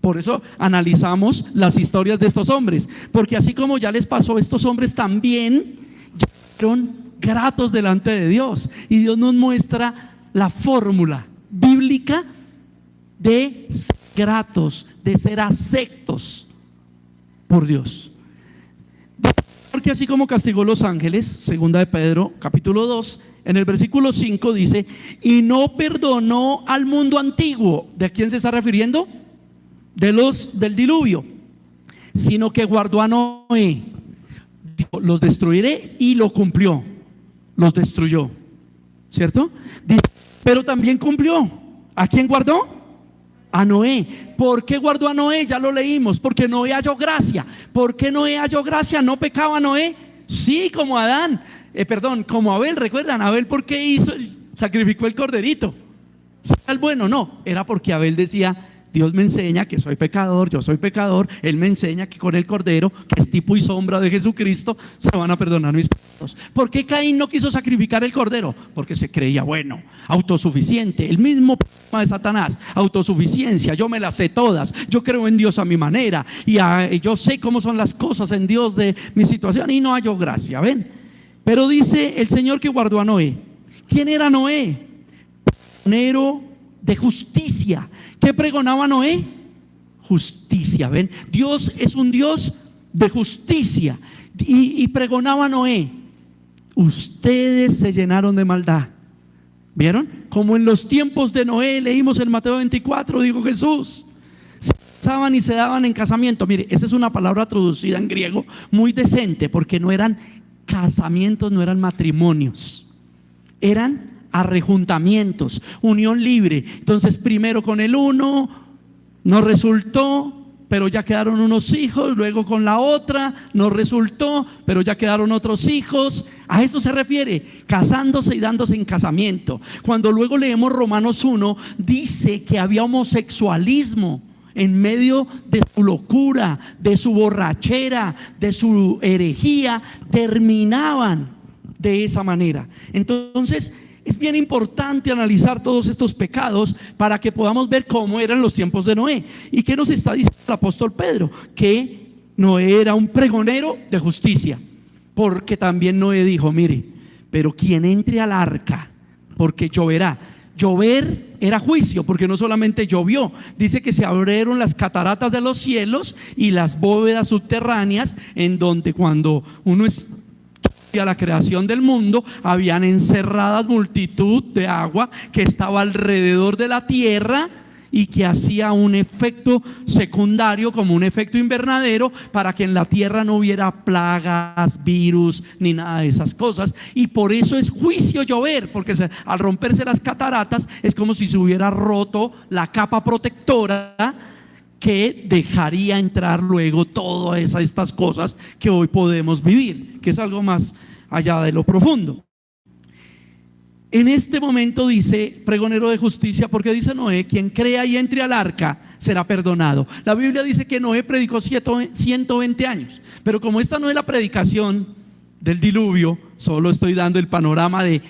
Por eso analizamos las historias de estos hombres, porque así como ya les pasó, estos hombres también ya fueron gratos delante de Dios, y Dios nos muestra la fórmula bíblica de ser gratos, de ser aceptos por Dios. Porque así como castigó los ángeles, segunda de Pedro, capítulo 2, en el versículo 5 dice, y no perdonó al mundo antiguo. ¿De quién se está refiriendo? Del diluvio, sino que guardó a Noé. Los destruiré, y lo cumplió, los destruyó, ¿cierto? Dice, pero también cumplió. ¿A quién guardó? A Noé. ¿Por qué guardó a Noé? Ya lo leímos, porque Noé halló gracia. ¿Por qué Noé halló gracia? ¿No pecaba Noé? Sí, como Adán, como Abel. ¿Recuerdan? Abel, ¿por qué sacrificó el corderito? ¿Era el bueno? No, era porque Abel decía, Dios me enseña que soy pecador, yo soy pecador. Él me enseña que con el cordero, que es tipo y sombra de Jesucristo, se van a perdonar mis pecados. ¿Por qué Caín no quiso sacrificar el cordero? Porque se creía bueno, autosuficiente. El mismo problema de Satanás, autosuficiencia. Yo me las sé todas, yo creo en Dios a mi manera, y yo sé cómo son las cosas en Dios de mi situación, y no hallo gracia. ¿Ven? Pero dice el Señor que guardó a Noé. ¿Quién era Noé? Pregonero de justicia. ¿Qué pregonaba Noé? Justicia. ¿Ven? Dios es un Dios de justicia. Y pregonaba Noé, ustedes se llenaron de maldad. ¿Vieron? Como en los tiempos de Noé, leímos en Mateo 24, dijo Jesús, se casaban y se daban en casamiento. Mire, esa es una palabra traducida en griego muy decente, porque no eran casamientos, no eran matrimonios, eran arrejuntamientos, unión libre. Entonces primero con el uno no resultó, pero ya quedaron unos hijos. Luego con la otra no resultó, pero ya quedaron otros hijos. A eso se refiere, casándose y dándose en casamiento. Cuando luego leemos Romanos 1, dice que había homosexualismo en medio de su locura, de su borrachera, de su herejía, terminaban de esa manera. Entonces es bien importante analizar todos estos pecados para que podamos ver cómo eran los tiempos de Noé. ¿Y qué nos está diciendo el apóstol Pedro? Que Noé era un pregonero de justicia, porque también Noé dijo, mire, pero quien entre al arca, porque lloverá. Llover era juicio, porque no solamente llovió, dice que se abrieron las cataratas de los cielos y las bóvedas subterráneas, en donde cuando uno estudia la creación del mundo, habían encerradas multitud de agua que estaba alrededor de la tierra y que hacía un efecto secundario, como un efecto invernadero, para que en la tierra no hubiera plagas, virus, ni nada de esas cosas. Y por eso es juicio llover, porque al romperse las cataratas es como si se hubiera roto la capa protectora que dejaría entrar luego todas estas cosas que hoy podemos vivir, que es algo más allá de lo profundo. En este momento dice pregonero de justicia, porque dice Noé, quien crea y entre al arca será perdonado. La Biblia dice que Noé predicó 120 años, pero como esta no es la predicación del diluvio, solo estoy dando el panorama de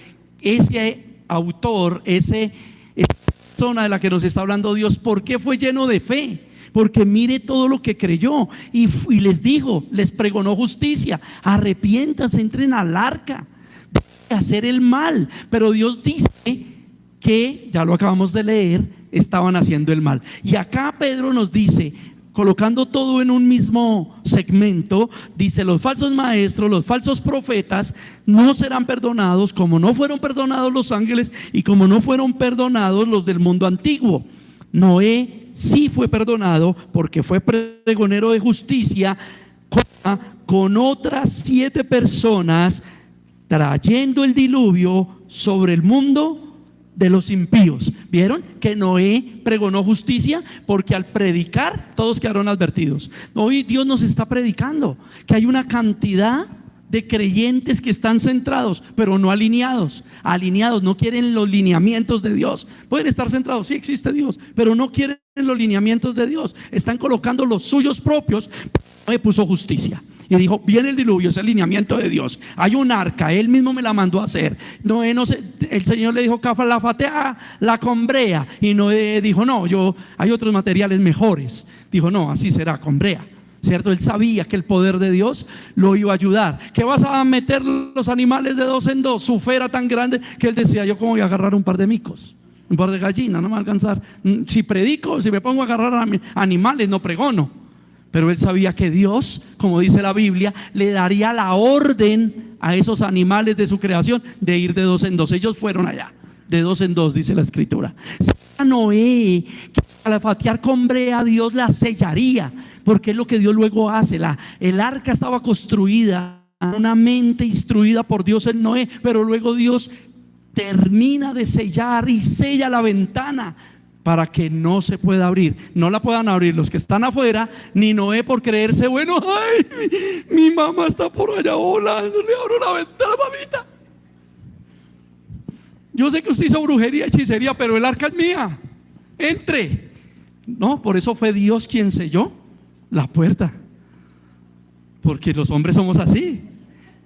ese autor, esa persona de la que nos está hablando Dios. ¿Por qué fue lleno de fe? Porque mire todo lo que creyó, y les dijo, les pregonó justicia, arrepiéntanse, entren al arca, dejen de hacer el mal. Pero Dios dice que, ya lo acabamos de leer, estaban haciendo el mal. Y acá Pedro nos dice, colocando todo en un mismo segmento, dice, los falsos maestros, los falsos profetas no serán perdonados, como no fueron perdonados los ángeles y como no fueron perdonados los del mundo antiguo. Noé sí fue perdonado porque fue pregonero de justicia con otras 7 personas, trayendo el diluvio sobre el mundo de los impíos. ¿Vieron? Que Noé pregonó justicia, porque al predicar todos quedaron advertidos. Hoy Dios nos está predicando que hay una cantidad de creyentes que están centrados, pero no alineados. Alineados, no quieren los lineamientos de Dios. Pueden estar centrados, sí existe Dios, pero no quieren los lineamientos de Dios. Están colocando los suyos propios. Noé puso justicia y dijo: viene el diluvio, es el lineamiento de Dios. Hay un arca, él mismo me la mandó a hacer. Noé el Señor le dijo: calafatea la combrea. Y Noé dijo: no, hay otros materiales mejores. Dijo: no, así será, combrea. ¿Cierto? Él sabía que el poder de Dios lo iba a ayudar. ¿Qué vas a meter los animales de dos en dos? Su fe era tan grande que él decía: yo cómo voy a agarrar un par de micos, un par de gallinas, no me va a alcanzar. Si predico, si me pongo a agarrar animales, no pregono. Pero él sabía que Dios, como dice la Biblia, le daría la orden a esos animales de su creación de ir de dos en dos. Ellos fueron allá, de dos en dos, dice la Escritura. Si Noé, que al fatear con brea, Dios la sellaría, porque es lo que Dios luego hace. El arca estaba construida, una mente instruida por Dios en Noé, pero luego Dios termina de sellar y sella la ventana para que no se pueda abrir. No la puedan abrir los que están afuera, ni Noé por creerse bueno. Ay, mi mamá está por allá volando, le abro la ventana, mamita. Yo sé que usted hizo brujería, hechicería, pero el arca es mía, entre. No, por eso fue Dios quien selló la puerta, porque los hombres somos así.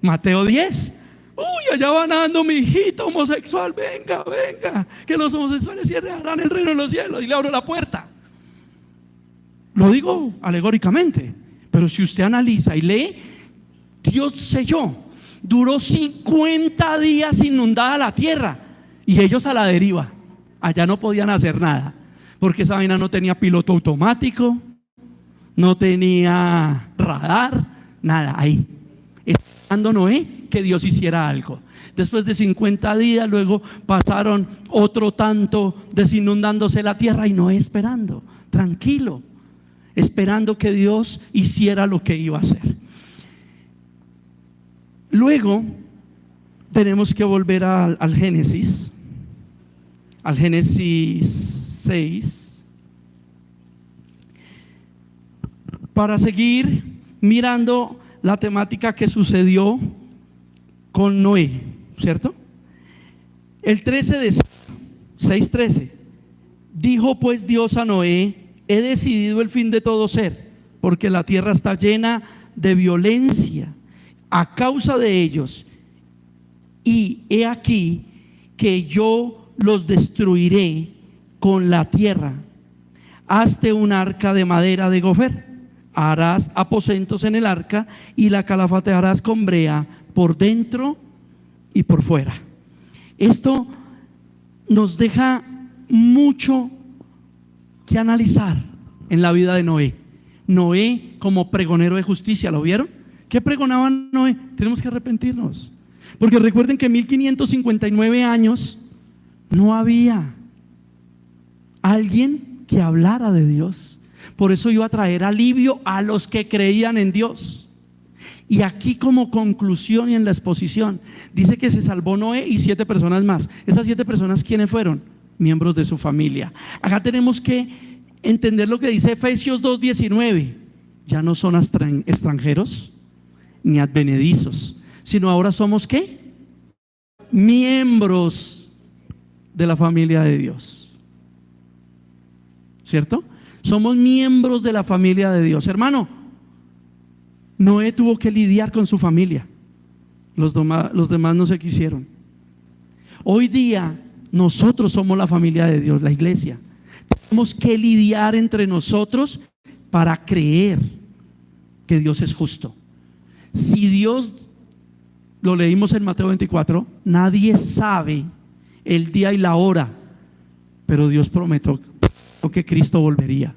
Mateo 10. Uy, allá va nadando mi hijito homosexual, venga, que los homosexuales cierran el reino de los cielos, y le abro la puerta. Lo digo alegóricamente, pero si usted analiza y lee, Dios selló. Duró 50 días inundada la tierra y ellos a la deriva. Allá no podían hacer nada, porque esa vaina no tenía piloto automático, no tenía radar, nada. Ahí esperando Noé que Dios hiciera algo. Después de 50 días, luego pasaron otro tanto desinundándose la tierra, y Noé esperando, tranquilo, esperando que Dios hiciera lo que iba a hacer. Luego tenemos que volver al Génesis 6, para seguir mirando la temática que sucedió con Noé, ¿cierto? El 6:13 dijo pues Dios a Noé: he decidido el fin de todo ser, porque la tierra está llena de violencia a causa de ellos, y he aquí que yo los destruiré con la tierra. Hazte un arca de madera de gofer, harás aposentos en el arca y la calafatearás con brea por dentro y por fuera. Esto nos deja mucho que analizar en la vida de Noé. Noé como pregonero de justicia, ¿lo vieron? ¿Qué pregonaba Noé? Tenemos que arrepentirnos, porque recuerden que 1559 años no había alguien que hablara de Dios. Por eso iba a traer alivio a los que creían en Dios. Y aquí, como conclusión y en la exposición, dice que se salvó Noé y 7 personas más. Esas 7 personas, ¿quiénes fueron? Miembros de su familia. Acá tenemos que entender lo que dice Efesios 2:19. Ya no son extranjeros ni advenedizos, sino ahora somos ¿qué? Miembros de la familia de Dios, ¿cierto? Somos miembros de la familia de Dios. Hermano, Noé tuvo que lidiar con su familia. Los demás no se quisieron. Hoy día nosotros somos la familia de Dios, la iglesia. Tenemos que lidiar entre nosotros para creer que Dios es justo. Si Dios, lo leímos en Mateo 24, nadie sabe el día y la hora, pero Dios prometió que Cristo volvería.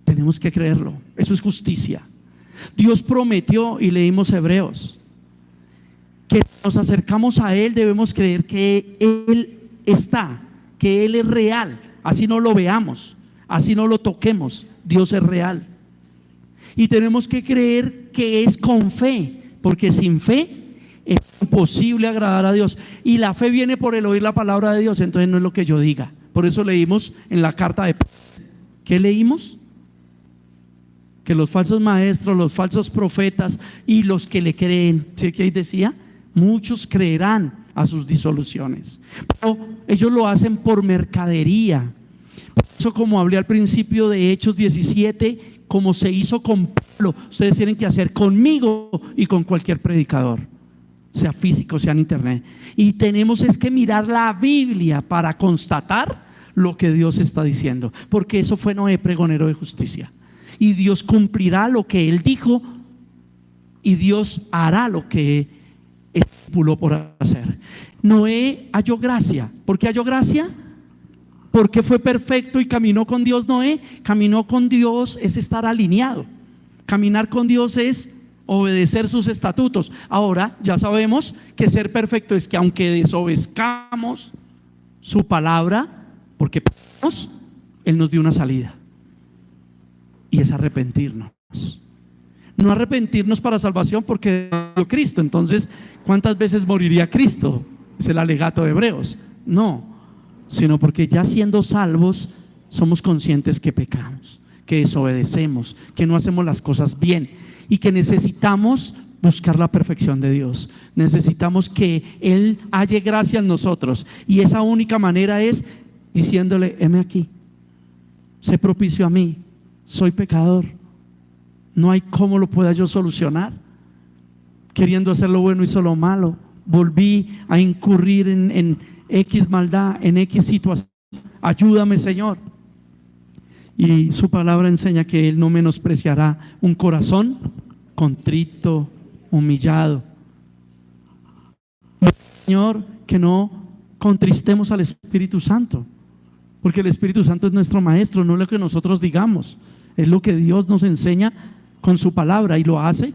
Tenemos que creerlo, eso es justicia. Dios prometió, y leímos Hebreos, que nos acercamos a Él, debemos creer que Él está, que Él es real, así no lo veamos, así no lo toquemos, Dios es real. Y tenemos que creer que es con fe, porque sin fe es imposible agradar a Dios. Y la fe viene por el oír la palabra de Dios, entonces no es lo que yo diga. Por eso leímos en la carta de Pedro. ¿Qué leímos? que los falsos maestros, los falsos profetas y los que le creen, ¿sí que ahí decía? Muchos creerán a sus disoluciones. Pero ellos lo hacen por mercadería. Por eso, como hablé al principio de Hechos 17, como se hizo con Pablo, ustedes tienen que hacer conmigo y con cualquier predicador, sea físico, sea en internet. Y tenemos es que mirar la Biblia para constatar lo que Dios está diciendo, porque eso fue Noé, pregonero de justicia, y Dios cumplirá lo que él dijo, y Dios hará lo que estipuló por hacer. Noé halló gracia. ¿Por qué halló gracia? Porque fue perfecto y caminó con Dios. Noé caminó con Dios, es estar alineado. Caminar con Dios es obedecer sus estatutos. Ahora ya sabemos que ser perfecto es que aunque desobedezcamos su palabra, porque Él nos dio una salida, y es arrepentirnos. No arrepentirnos para salvación porque murió Cristo. Entonces, ¿cuántas veces moriría Cristo? Es el alegato de Hebreos. No, sino porque ya siendo salvos somos conscientes que pecamos, que desobedecemos, que no hacemos las cosas bien y que necesitamos buscar la perfección de Dios. Necesitamos que Él halle gracia en nosotros, y esa única manera es diciéndole: heme aquí, sé propicio a mí, soy pecador. No hay cómo lo pueda yo solucionar, queriendo hacer lo bueno hizo lo malo, volví a incurrir en X maldad, en X situación. Ayúdame, Señor. Y su palabra enseña que Él no menospreciará un corazón contrito, humillado. Señor, que no contristemos al Espíritu Santo, porque el Espíritu Santo es nuestro maestro, no es lo que nosotros digamos, es lo que Dios nos enseña con su palabra, y lo hace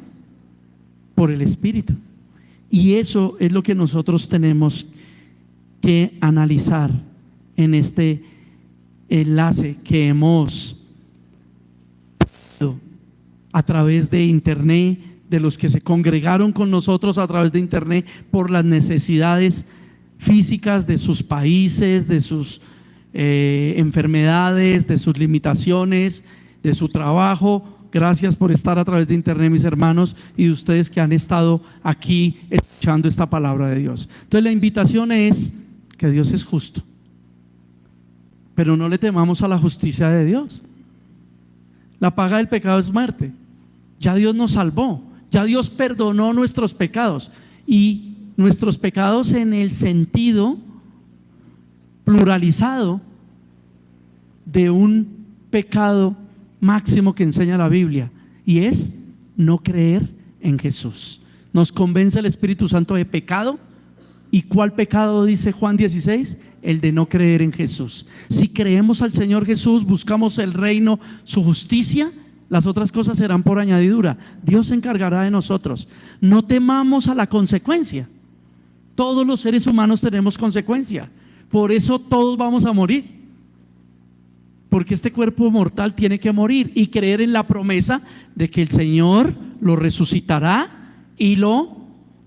por el Espíritu. Y eso es lo que nosotros tenemos que analizar en este enlace que hemos a través de internet, de los que se congregaron con nosotros a través de internet por las necesidades físicas de sus países, de sus enfermedades, de sus limitaciones, de su trabajo. Gracias por estar a través de internet, mis hermanos, y de ustedes que han estado aquí escuchando esta palabra de Dios. Entonces la invitación es que Dios es justo, pero no le temamos a la justicia de Dios. La paga del pecado es muerte. Ya Dios nos salvó, ya Dios perdonó nuestros pecados, y nuestros pecados en el sentido pluralizado de un pecado máximo que enseña la Biblia, y es no creer en Jesús. Nos convence el Espíritu Santo de pecado. ¿Y cuál pecado dice Juan 16? El de no creer en Jesús. Si creemos al Señor Jesús, buscamos el reino, su justicia, las otras cosas serán por añadidura. Dios se encargará de nosotros. No temamos a la consecuencia. Todos los seres humanos tenemos consecuencia. Por eso todos vamos a morir, porque este cuerpo mortal tiene que morir, y creer en la promesa de que el Señor lo resucitará y lo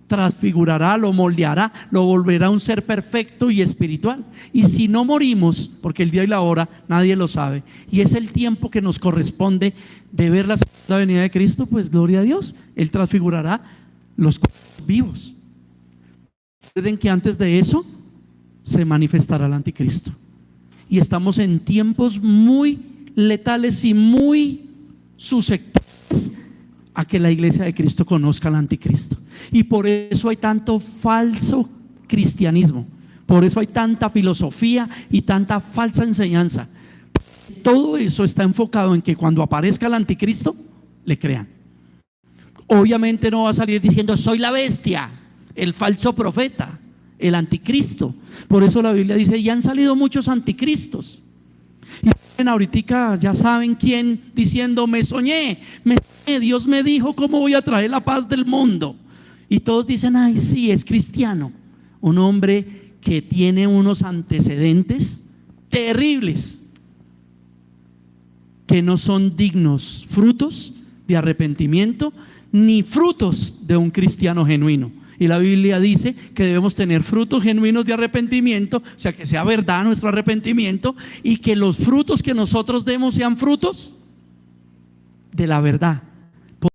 transfigurará, lo moldeará, lo volverá a un ser perfecto y espiritual. Y si no morimos, porque el día y la hora nadie lo sabe, y es el tiempo que nos corresponde de ver la segunda venida de Cristo, pues gloria a Dios, Él transfigurará los cuerpos vivos. Recuerden que antes de eso se manifestará el anticristo, y estamos en tiempos muy letales y muy susceptibles a que la iglesia de Cristo conozca al anticristo. Y por eso hay tanto falso cristianismo, por eso hay tanta filosofía y tanta falsa enseñanza. Todo eso está enfocado en que cuando aparezca el anticristo le crean. Obviamente no va a salir diciendo: soy la bestia, el falso profeta, el anticristo. Por eso la Biblia dice: ya han salido muchos anticristos. Y ahorita ya saben quién diciendo: me soñé, Dios me dijo cómo voy a traer la paz del mundo. Y todos dicen: ay, sí, es cristiano. Un hombre que tiene unos antecedentes terribles, que no son dignos frutos de arrepentimiento, ni frutos de un cristiano genuino. Y la Biblia dice que debemos tener frutos genuinos de arrepentimiento, o sea, que sea verdad nuestro arrepentimiento, y que los frutos que nosotros demos sean frutos de la verdad.